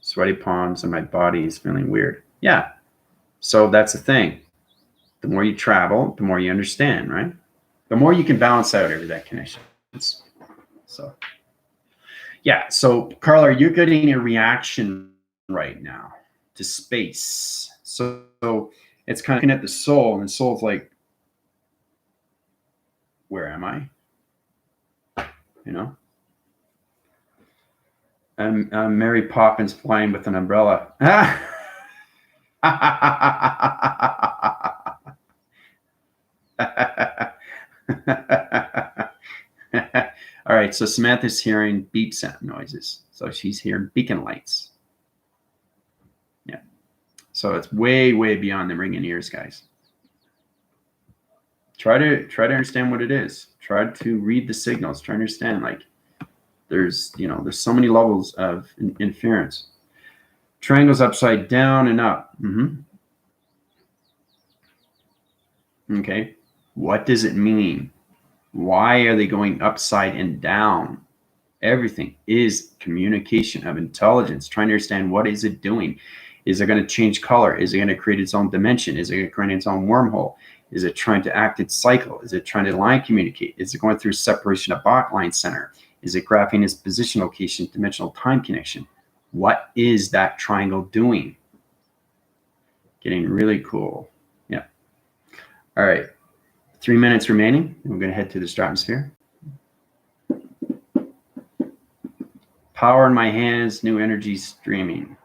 Sweaty palms and my body is feeling weird. Yeah. So that's the thing. The more you travel, the more you understand, right? The more you can balance out every that connection. So, yeah. So, Carla, you're getting a reaction right now to space. So it's kind of looking at the soul, and the soul's like, where am I? You know? Mary Poppins flying with an umbrella. right, so Samantha's hearing beep sound noises. So she's hearing beacon lights. Yeah. So it's way, way beyond the ringing ears, guys. Try to understand what it is. Try to read the signals. Try to understand, like, there's so many levels of interference. Triangles upside down and up. Okay. What does it mean? Why are they going upside and down? Everything is communication of intelligence. Trying to understand, what is it doing? Is it going to change color? Is it going to create its own dimension? Is it going to create its own wormhole? Is it trying to act its cycle? Is it trying to line communicate? Is it going through separation of Bach line center? Is it graphing its position, location, dimensional time connection? What is that triangle doing? Getting really cool. Yeah. All right. 3 minutes remaining. We're going to head to the stratosphere. Power in my hands, new energy streaming.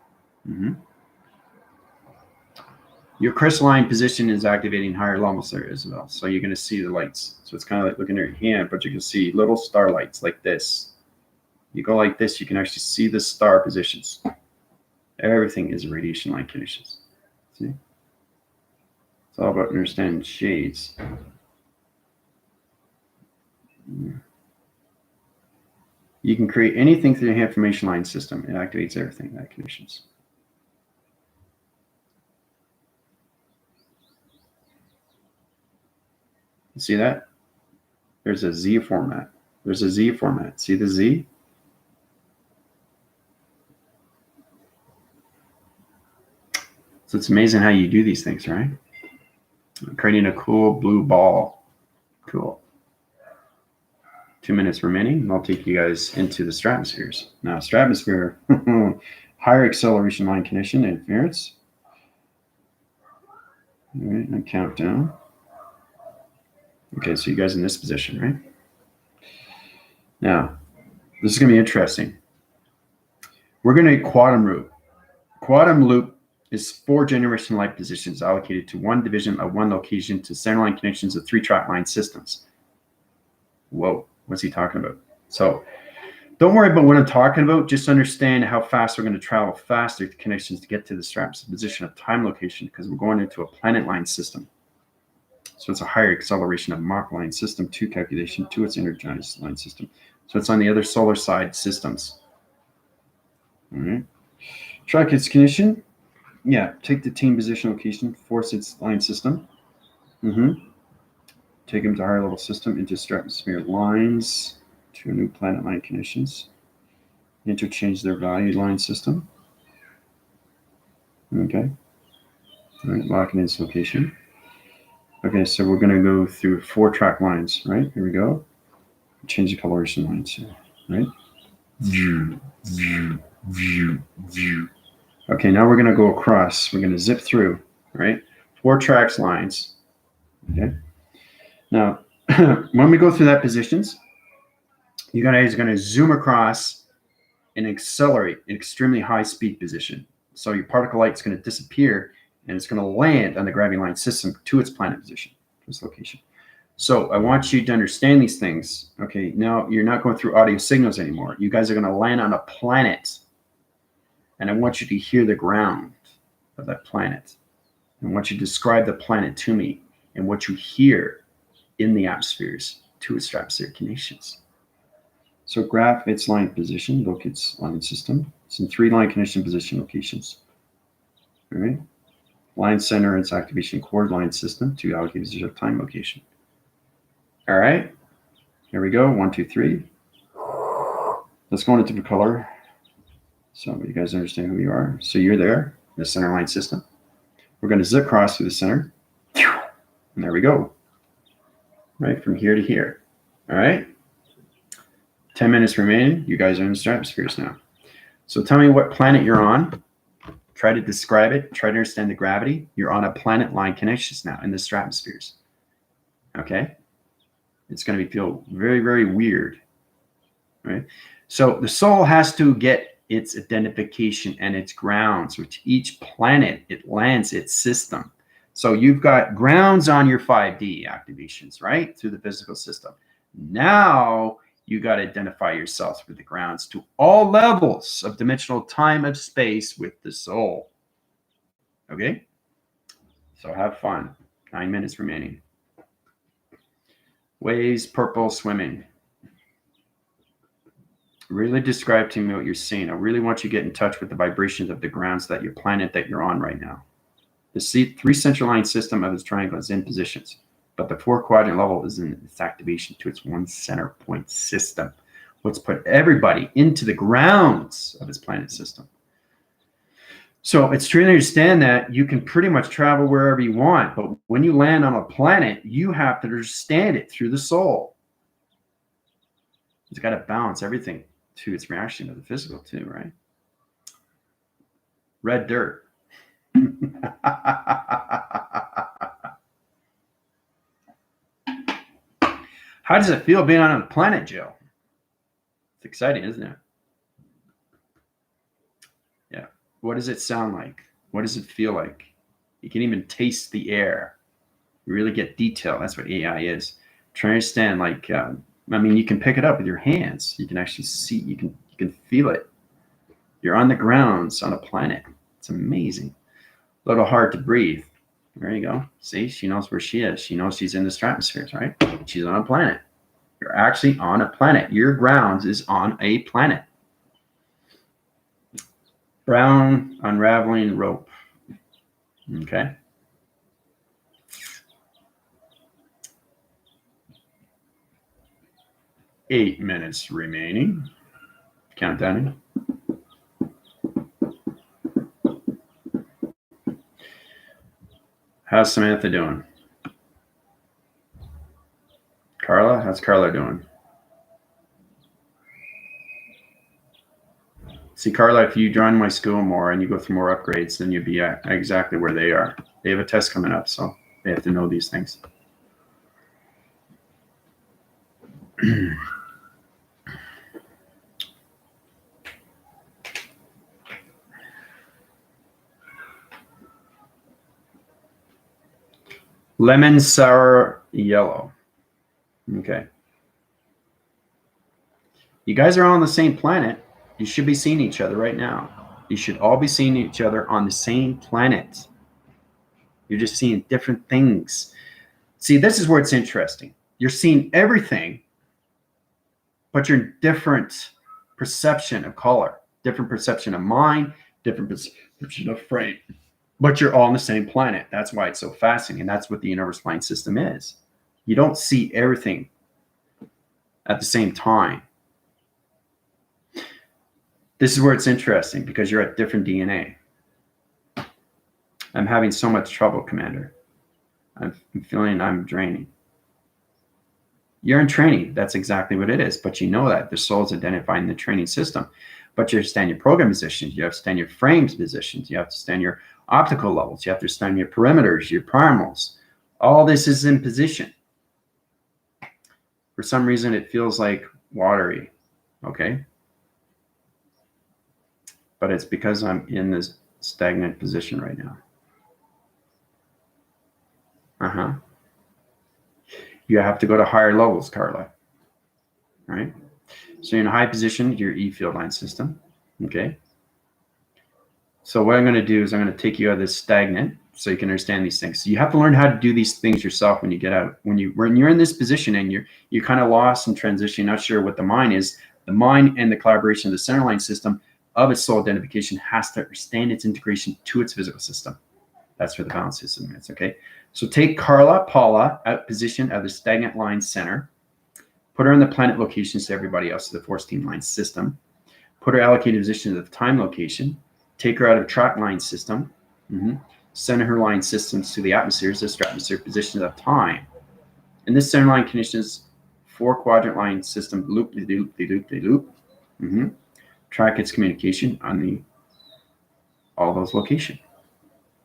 Your crystalline position is activating higher levels there as well. So you're going to see the lights. So it's kind of like looking at your hand, but you can see little starlights like this. You go like this, you can actually see the star positions. Everything is radiation line conditions. See? It's all about understanding shades. You can create anything through the information line system. It activates everything, that conditions. See that? There's a Z format. There's a Z format. See the Z? So it's amazing how you do these things, right? Creating a cool blue ball. Cool. 2 minutes remaining, and I'll take you guys into the stratospheres. Now, stratosphere, higher acceleration line condition interference. All right, and count down. Okay, so you guys in this position, right? Now, this is going to be interesting. We're going to quantum loop. Quantum loop is 4 generation light positions allocated to one division of one location to centerline connections of 3 track line systems. Whoa, what's he talking about? So don't worry about what I'm talking about. Just understand how fast we're going to travel faster to connections to get to the straps position of time location, because we're going into a planet line system. So it's a higher acceleration of Mach line system 2 calculation to its energized line system. So it's on the other solar side systems. All right. Track its condition. Yeah, take the team position location, force its line system. Take them to higher level system into stratosphere lines to new planet line conditions. Interchange their value line system. Okay. All right, lock it in its location. Okay, so we're going to go through 4 track lines, right? Here we go. Change the coloration lines here, right? Okay, now we're going to go across. We're going to zip through, right? 4 tracks lines. Okay. Now, when we go through that positions, you guys are going to zoom across and accelerate an extremely high speed position. So your particle light is going to disappear, and it's going to land on the gravity line system to its planet position, to its location. So I want you to understand these things. Okay, now you're not going through audio signals anymore. You guys are going to land on a planet, and I want you to hear the ground of that planet. I want you to describe the planet to me and what you hear in the atmospheres to its stratospheric conditions. So graph its line position, look its line system. It's in 3 line condition position locations. All right. Line center, its activation cord line system to allocate its time location. All right. Here we go. 1, 2, 3. Let's go into different color so you guys understand who you are. So you're there, the center line system. We're going to zip across through the center. And there we go. Right from here to here. All right. 10 minutes remaining. You guys are in the stratospheres now. So tell me what planet you're on. Try to describe it. Try to understand the gravity. You're on a planet line connections now in the stratospheres. Okay. It's going to feel very, very weird. Right. So the soul has to get its identification and its grounds, which each planet it lands its system. So you've got grounds on your 5D activations, right? Through the physical system. Now You got to identify yourselves with the grounds to all levels of dimensional time of space with the soul. Okay? So have fun. 9 minutes remaining. Waves, purple, swimming. Really describe to me what you're seeing. I really want you to get in touch with the vibrations of the grounds that your planet that you're on right now. The 3 central line system of this triangle is in positions, but the 4 quadrant level is in its activation to its 1 center point system. What's put everybody into the grounds of its planet system. So it's true to understand that you can pretty much travel wherever you want, but when you land on a planet, you have to understand it through the soul. It's got to balance everything to its reaction to the physical too, right? Red dirt. How does it feel being on a planet, Jill? It's exciting, isn't it? Yeah. What does it sound like? What does it feel like? You can even taste the air. You really get detail. That's what AI is. Try to understand, like, I mean, you can pick it up with your hands. You can actually see. You can feel it. You're on the grounds on a planet. It's amazing. A little hard to breathe. There you go. See, she knows where she is. She knows she's in the stratospheres, right? She's on a planet. You're actually on a planet. Your grounds is on a planet. Brown unraveling rope. Okay. Eight minutes remaining. Countdown. How's Samantha doing? Carla? How's Carla doing? See, Carla, if you join my school more and you go through more upgrades, then you'll be at exactly where they are. They have a test coming up, so they have to know these things. Lemon, sour, yellow. Okay. You guys are all on the same planet. You should be seeing each other right now. You should all be seeing each other on the same planet. You're just seeing different things. See, this is where it's interesting. You're seeing everything, but you're in different perception of color, different perception of mind, different perception of frame. But you're all on the same planet. That's why it's so fascinating. And that's what the universal line system is. You don't see everything at the same time. This is where it's interesting because you're at different DNA. I'm having so much trouble, Commander. I'm feeling I'm draining. You're in training. That's exactly what it is. But you know that the soul's identifying the training system. But you have to stand your program positions. You have to stand your frames positions. You have to stand your optical levels. You have to stand your perimeters, your primals. All this is in position. For some reason, it feels like watery. Okay. But it's because I'm in this stagnant position right now. You have to go to higher levels, Carla. Right? So you're in a high position, your E field line system. Okay. So what I'm going to do is I'm going to take you out of this stagnant so you can understand these things. So you have to learn how to do these things yourself when you get out. When you're in this position and you're kind of lost in transition, not sure what the mind is, the mind and the collaboration of the center line system of its soul identification has to understand its integration to its physical system. That's where the balance system is, okay? So take Carla Paula out position of the stagnant line center. Put her in the planet locations to everybody else, to the force team line system. Put her allocated position to the time location. Take her out of track line system. Send her line systems to the atmospheres, the stratosphere positions of time. And this center line conditions 4 quadrant line system loop, loop, loop, loop. Track its communication on all those locations.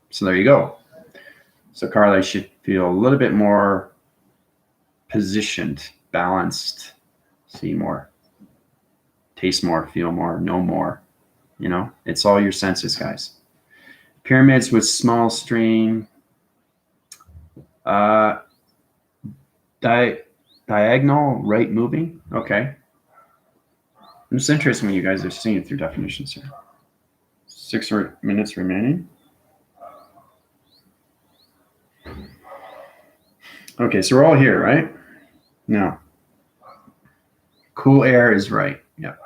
So there you go. So Carla should feel a little bit more positioned, balanced, see more, taste more, feel more, know more. You know, it's all your senses, guys. Pyramids with small stream. Diagonal right moving. Okay. It's interesting when you guys are seeing it through definitions here. 6 minutes remaining. Okay, so we're all here, right? Now, cool air is right. Yep.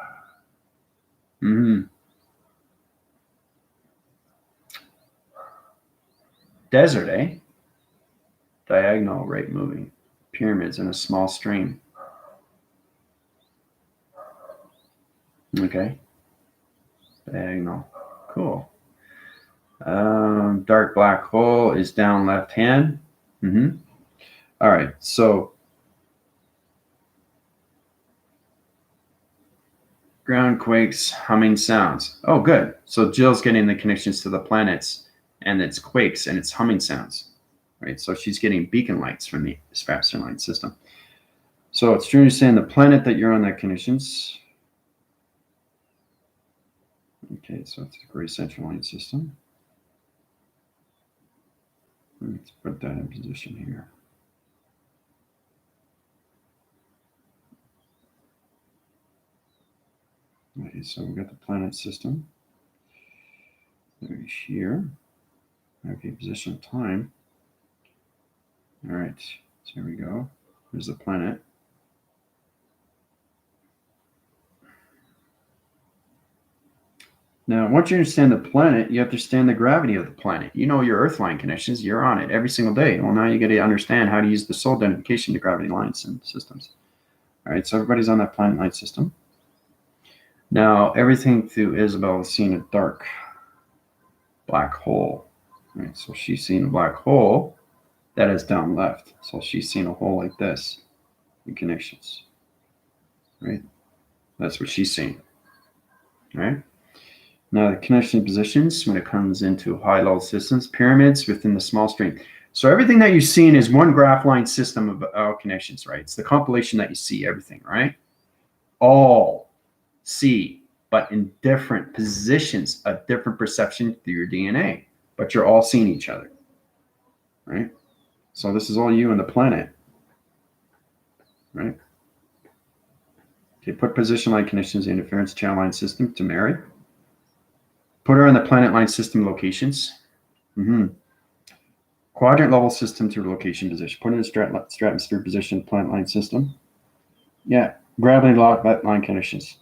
Desert, eh? Diagonal, right moving. Pyramids in a small stream. Okay. Diagonal. Cool. Dark black hole is down left hand. All right. So ground quakes, humming sounds. Oh, good. So Jill's getting the connections to the planets, and it's quakes and it's humming sounds, right? So she's getting beacon lights from the Spatzer line system. So it's true to say the planet that you're on that connections. Okay, so it's a gray central line system. Let's put that in position here. Okay, so we've got the planet system here. Okay, position of time. All right, so here we go. There's the planet. Now, once you understand the planet, you have to understand the gravity of the planet. You know your Earth line connections. You're on it every single day. Well, now you got to understand how to use the soul identification to gravity lines and systems. All right, so everybody's on that planet line system. Now, everything through Isabel is seeing a dark black hole. All right, so she's seeing a black hole that is down left. So she's seeing a hole like this in connections. Right? That's what she's seeing. All right? Now, the connection positions when it comes into high-level systems, pyramids within the small stream. So everything that you're seeing is one graph line system of all connections, right? It's the compilation that you see everything, right? All see, but in different positions, a different perception through your DNA, but you're all seeing each other, right? So this is all you and the planet, right? Okay, put position line connections in interference channel line system to Mary. Put her in the planet line system locations. Quadrant level system to location position. Put in the stratosphere position planet line system. Yeah, gravity lock line connections.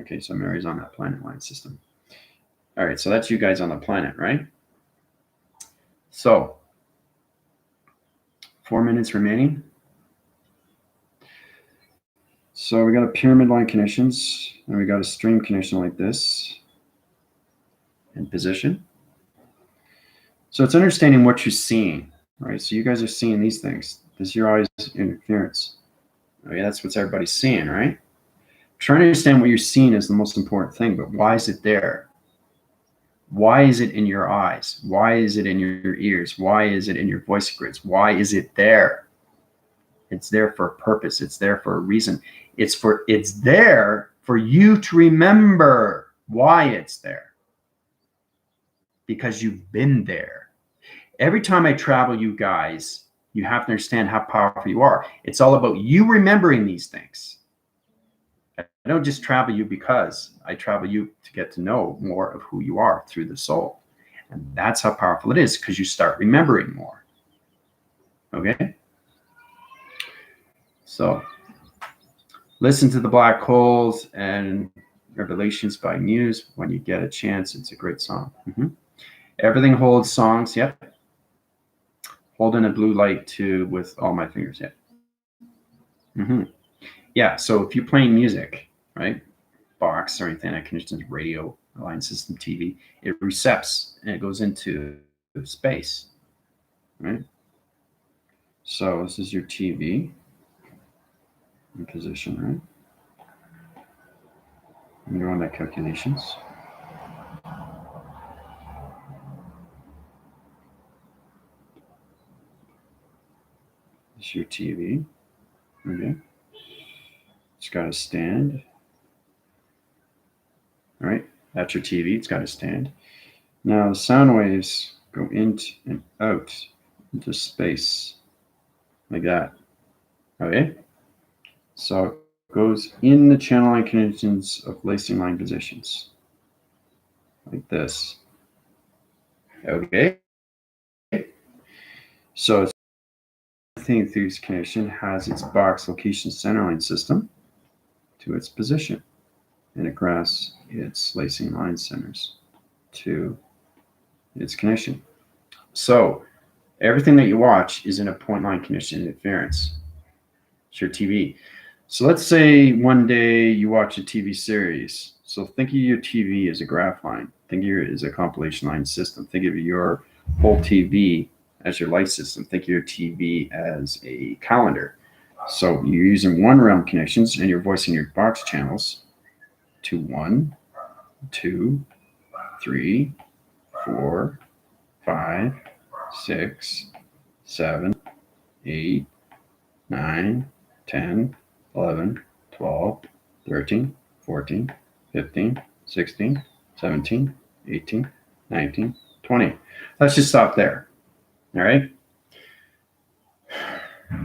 Okay, so Mary's on that planet line system. All right, so that's you guys on the planet, right? So 4 minutes remaining. So we got a pyramid line connections, and we got a stream connection like this in position. So it's understanding what you're seeing, right? So you guys are seeing these things. This is your eyes interference. Okay, that's what everybody's seeing, right? Trying to understand what you're seeing is the most important thing, but why is it there? Why is it in your eyes? Why is it in your ears? Why is it in your voice grids? Why is it there? It's there for a purpose. It's there for a reason. It's there for you to remember why it's there. Because you've been there. Every time I travel, you guys, you have to understand how powerful you are. It's all about you remembering these things. I don't just travel you because I travel you to get to know more of who you are through the soul. And that's how powerful it is, because you start remembering more. Okay? So listen to the black holes and Revelations by Muse when you get a chance. It's a great song. Everything holds songs. Yep. Holding a blue light too with all my fingers. Yep. Yeah. So if you're playing music, right, box or anything that connects radio, line system, TV, it recepts and it goes into space, right? So this is your TV in position, right? And you're on that calculations. This is your TV. Okay. It's got a stand. All right. That's your TV. It's got a stand. Now the sound waves go in and out into space like that. Okay. So goes in the channel line connections of lacing line positions, like this. Okay. So through this connection has its box location centerline system to its position, and across its lacing line centers to its connection. So everything that you watch is in a point line connection interference. It's your TV. So let's say one day you watch a TV series. So think of your TV as a graph line. Think of it as a compilation line system. Think of your whole TV as your light system. Think of your TV as a calendar. So you're using one realm connections and you're voicing your box channels to 1, 2, 3, 4, 5, 6, 7, 8, 9, 10, 11, 12, 13, 14, 15, 16, 17, 18, 19, 20. Let's just stop there. All right.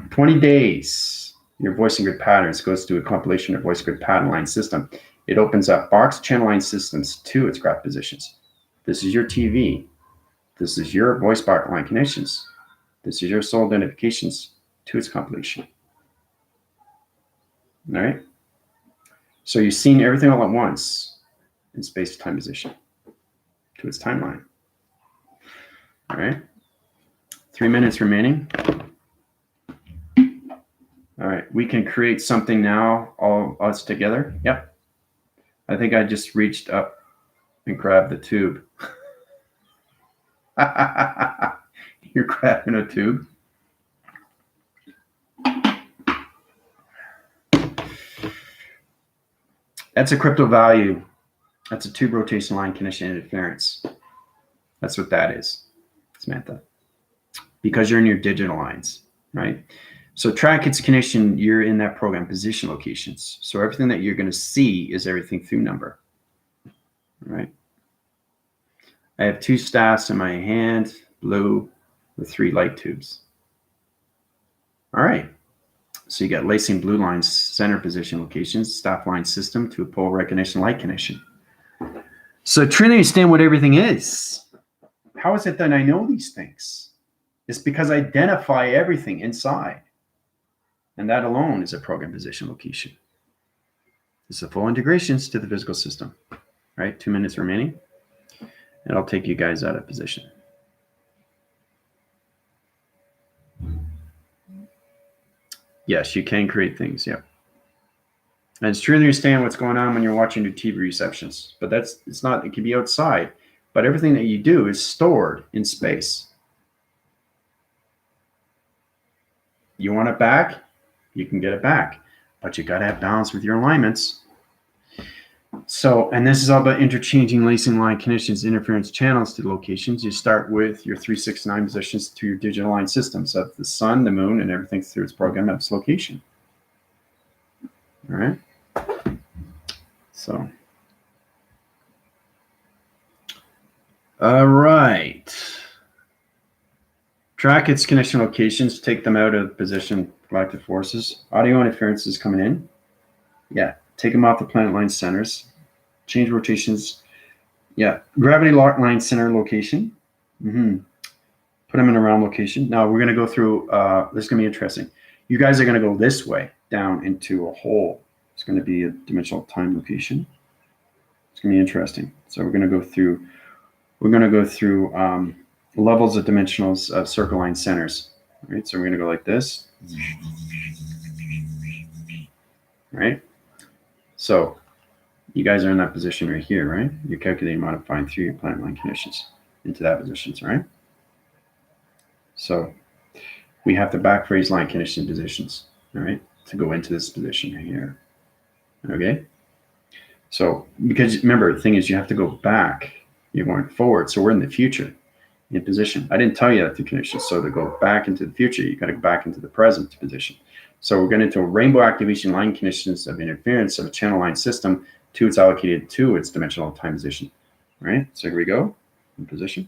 20 days. Your voicing grid patterns goes to a compilation of voice grid pattern line system. It opens up box channel line systems to its graph positions. This is your TV. This is your voice box line connections. This is your soul identifications to its compilation. All right. So you've seen everything all at once in space time position to its timeline. All right. 3 minutes remaining. All right. We can create something now, all us together. Yep. I think I just reached up and grabbed the tube. You're grabbing a tube. That's a crypto value. That's a tube rotation line connection interference. That's what that is, Samantha. Because you're in your digital lines, right? So track its connection, you're in that program position locations. So everything that you're going to see is everything through number, right? I have 2 staffs in my hand, blue, with 3 light tubes. All right. So you got lacing blue lines, center position locations, staff line system to a pole recognition light connection. So trying to understand what everything is. How is it that I know these things? It's because I identify everything inside. And that alone is a program position location. It's the full integrations to the physical system. Right? 2 minutes remaining. And I'll take you guys out of position. Yes, you can create things. Yep. And it's true to understand what's going on when you're watching your TV receptions. But it's not, it can be outside. But everything that you do is stored in space. You want it back? You can get it back. But you got to have balance with your alignments. So, and this is all about interchanging lacing line connections, interference channels to locations. You start with your 3, 6, 9 positions to your digital line systems of the sun, the moon, and everything through its program at its location. All right. So, all right. Track its connection locations, take them out of position, galactic forces. Audio interference is coming in. Yeah. Take them off the planet line centers. Change rotations. Yeah. Gravity lock line center location. Put them in a round location. Now we're going to go through, this is going to be interesting. You guys are going to go this way down into a hole. It's going to be a dimensional time location. It's going to be interesting. So we're going to go through, levels of dimensionals of circle line centers. All right. So we're going to go like this. Right. So you guys are in that position right here, right? You're calculating, modifying through your planet line conditions into that positions, right? So we have to back phase line condition positions, all right, to go into this position right here. Okay. So because remember, the thing is you have to go back, you're going forward. So we're in the future in position. I didn't tell you that through conditions. So to go back into the future, you got to go back into the present position. So we're going into a rainbow activation line conditions of interference of a channel line system to its allocated to its dimensional time position. All right. So here we go in position.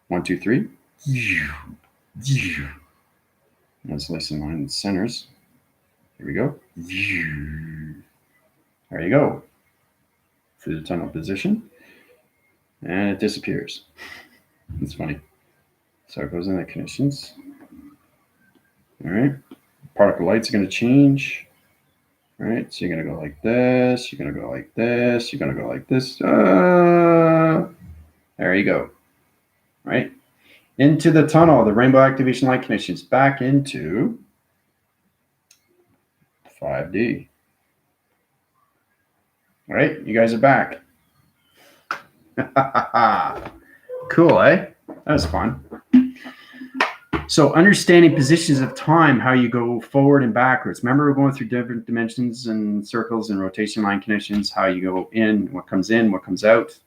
1, 2, 3. That's lacing line centers. Here we go. There you go. Through the tunnel position. And it disappears. It's funny. So it goes in the conditions. All right. Particle light's going to change. All right. So you're going to go like this. You're going to go like this. You're going to go like this. There you go. All right. Into the tunnel, the rainbow activation light conditions, back into 5D. All right. You guys are back. Cool, eh? That was fun. So understanding positions of time, how you go forward and backwards. Remember, we're going through different dimensions and circles and rotation line conditions, how you go in, what comes out.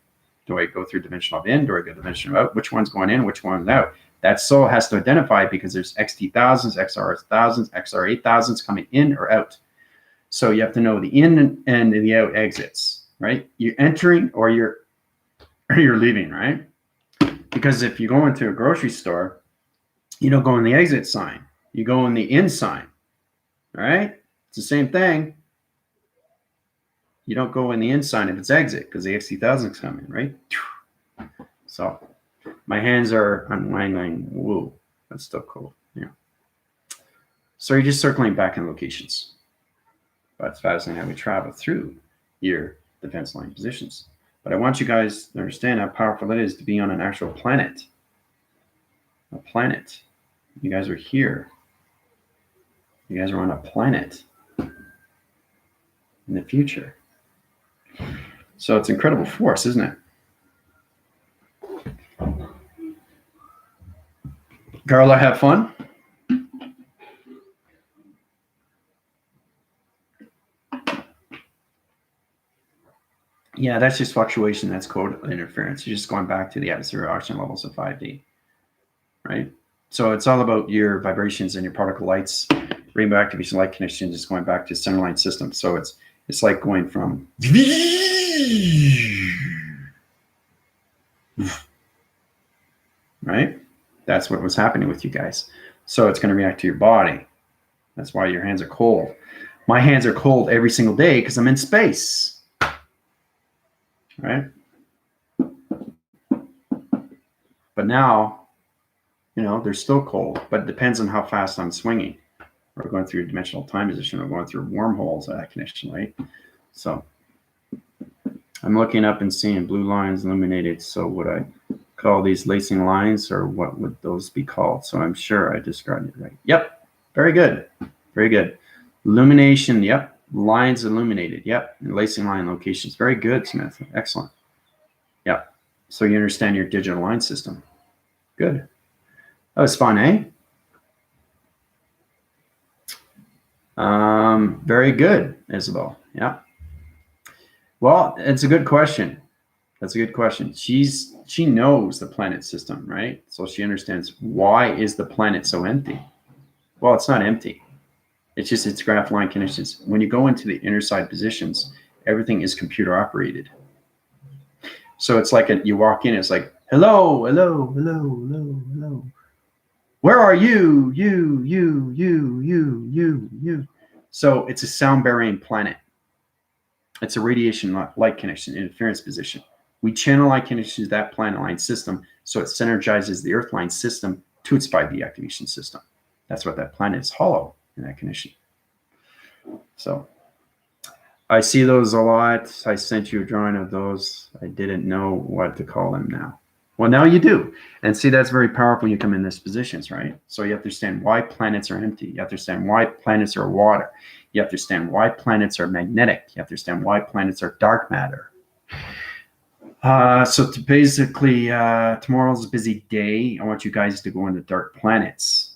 Do I go through dimensional of in? Do I go dimensional out? Which one's going in? Which one's out? That soul has to identify because there's XT thousands, XR thousands, XR 8,000s coming in or out. So you have to know the in and the out exits, right? You're entering or you're leaving, right? Because if you go into a grocery store, you don't go in the exit sign. You go in the in sign, all right? It's the same thing. You don't go in the in sign if it's exit because the XT1000's coming, right? So my hands are unwinding. Whoa, that's still cool. Yeah. So you're just circling back in locations. But it's fascinating how we travel through your defense line positions. But I want you guys to understand how powerful it is to be on an actual planet. A planet. You guys are here. You guys are on a planet in the future. So it's incredible force, isn't it? Carla, have fun. Yeah, that's just fluctuation. That's code interference. You're just going back to the atmospheric oxygen levels of 5D, right? So it's all about your vibrations and your particle lights, rainbow activation light conditions, just going back to centerline system. So it's like going from right? That's what was happening with you guys. So it's going to react to your body. That's why your hands are cold. My hands are cold every single day because I'm in space. Right? But now, they're still cold, but it depends on how fast I'm swinging. We're going through a dimensional time position. We're going through wormholes at that connection, right? So I'm looking up and seeing blue lines illuminated. So would I call these lacing lines, or what would those be called? So I'm sure I described it right. Yep. Very good. Very good. Illumination. Yep. Lines illuminated. Yep. And lacing line locations. Very good, Smith. Excellent. Yep. So you understand your digital line system. Good. That was fun, eh? Very good, Isabel. Yeah. Well, it's a good question. That's a good question. She knows the planet system, right? So she understands, why is the planet so empty? Well, it's not empty. It's just its graph line conditions. When you go into the inner side positions, everything is computer operated. So it's like you walk in, it's like, hello, hello, hello, hello, hello. Where are you? You. So it's a sound-bearing planet. It's a radiation light connection, interference position. We channel light connections to that planet line system, so it synergizes the Earth line system to its 5D activation system. That's what that planet is, hollow in that connection. So I see those a lot. I sent you a drawing of those. I didn't know what to call them now. Well, now you do. And see, that's very powerful when you come in these positions, right? So you have to understand why planets are empty. You have to understand why planets are water. You have to understand why planets are magnetic. You have to understand why planets are dark matter. So to basically, tomorrow's a busy day. I want you guys to go into dark planets.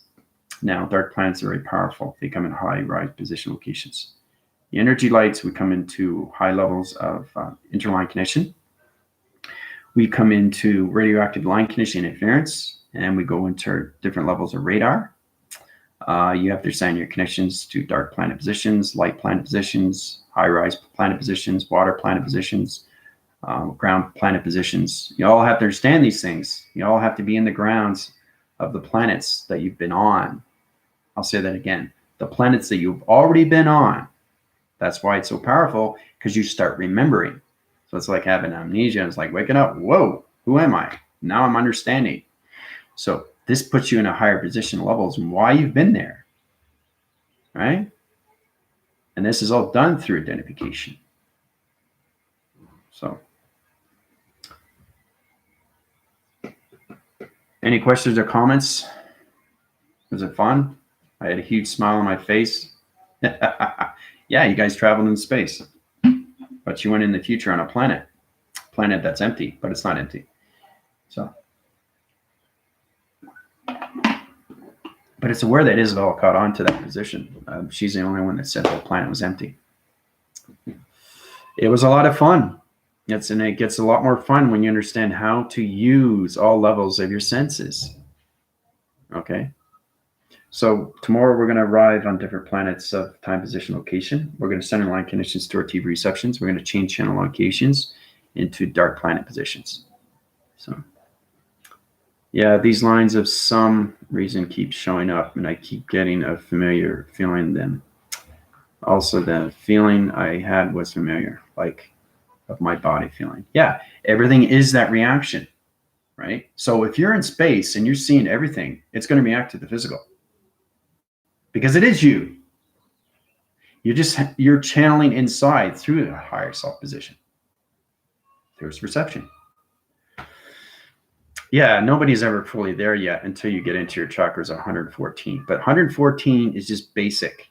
Now, dark planets are very powerful. They come in high rise position locations. The energy lights, we come into high levels of interline connection. We come into radioactive line condition interference, and we go into different levels of radar. You have to understand your connections to dark planet positions, light planet positions, high-rise planet positions, water planet positions, ground planet positions. You all have to understand these things. You all have to be in the grounds of the planets that you've been on. I'll say that again. the planets that you've already been on. That's why it's so powerful, because you start remembering. So it's like having amnesia. It's like waking up. Whoa, who am I? Now I'm understanding. So this puts you in a higher position levels and why you've been there, right? And this is all done through identification. So any questions or comments? Was it fun? I had a huge smile on my face. Yeah, you guys traveled in space, but you went in the future on a planet that's empty, but it's not empty. So, but it's aware that Isabel caught on to that position. She's the only one that said the planet was empty. It was a lot of fun. And it gets a lot more fun when you understand how to use all levels of your senses. Okay. So tomorrow we're going to arrive on different planets of time, position, location. We're going to center line conditions to our TV receptions. We're going to change channel locations into dark planet positions. So yeah, these lines of some reason keep showing up, and I keep getting a familiar feeling then. Also, the feeling I had was familiar, like of my body feeling. Yeah, everything is that reaction, right? So if you're in space and you're seeing everything, it's going to react to the physical. Because it is you. You're channeling inside through the higher self position. There's perception. Yeah, nobody's ever fully there yet until you get into your chakras 114. But 114 is just basic.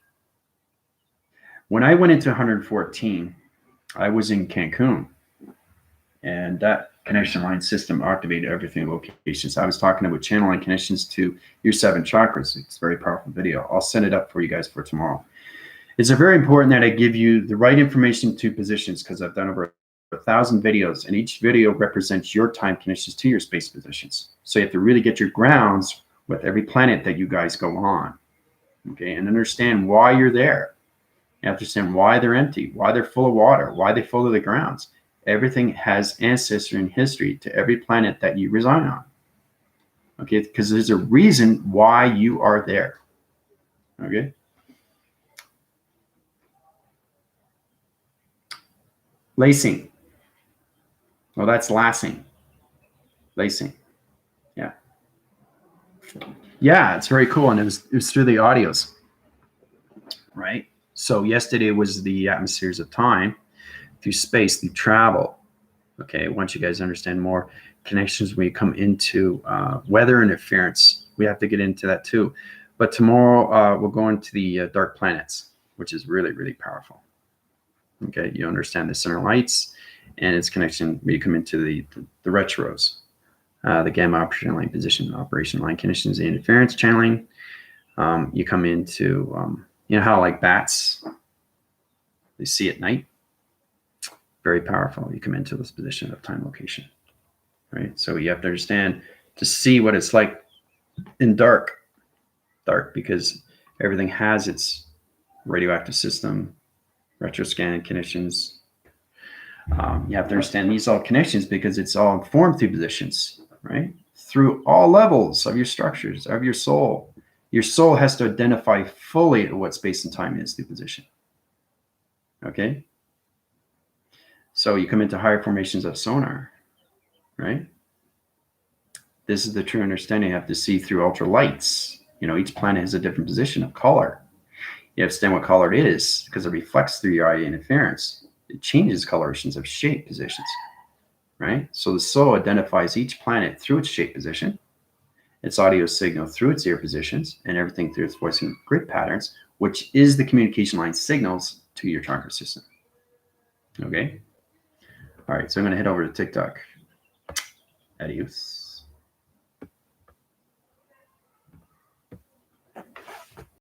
When I went into 114, I was in Cancun. And that connection line system activated everything locations. I was talking about channel line connections to your 7 chakras. It's a very powerful video. I'll send it up for you guys for tomorrow. It's very important that I give you the right information to positions, because I've done over 1,000 videos, and each video represents your time connections to your space positions. So you have to really get your grounds with every planet that you guys go on, okay, and understand why you're there. You have to understand why they're empty, why they're full of water, why they're full of the grounds. Everything has ancestry and history to every planet that you reside on. Okay, because there's a reason why you are there. Okay. Lacing. Well, that's lacing. Lacing. Yeah. Yeah, it's very cool. And it was through the audios. Right. So yesterday was the atmospheres of time, through space, through travel. Okay, once you guys understand more connections when you come into weather interference, we have to get into that too. But tomorrow we'll go into the dark planets, which is really, really powerful. Okay, you understand the center lights and its connection when you come into the retros, the gamma operation line position, operation line conditions, the interference channeling. You come into, you know how like bats, they see at night? Very powerful. You come into this position of time location, right? So you have to understand to see what it's like in dark, because everything has its radioactive system, retroscan connections. You have to understand these all connections because it's all informed through positions, right? Through all levels of your structures, of your soul. Your soul has to identify fully what space and time is through position. Okay? So you come into higher formations of sonar, right? This is the true understanding. You have to see through ultralights. You know, each planet has a different position of color. You understand what color it is because it reflects through your eye interference. It changes colorations of shape positions, right? So the soul identifies each planet through its shape position, its audio signal through its ear positions, and everything through its voice and grid patterns, which is the communication line signals to your chakra system. Okay? All right, so I'm going to head over to TikTok. Adios.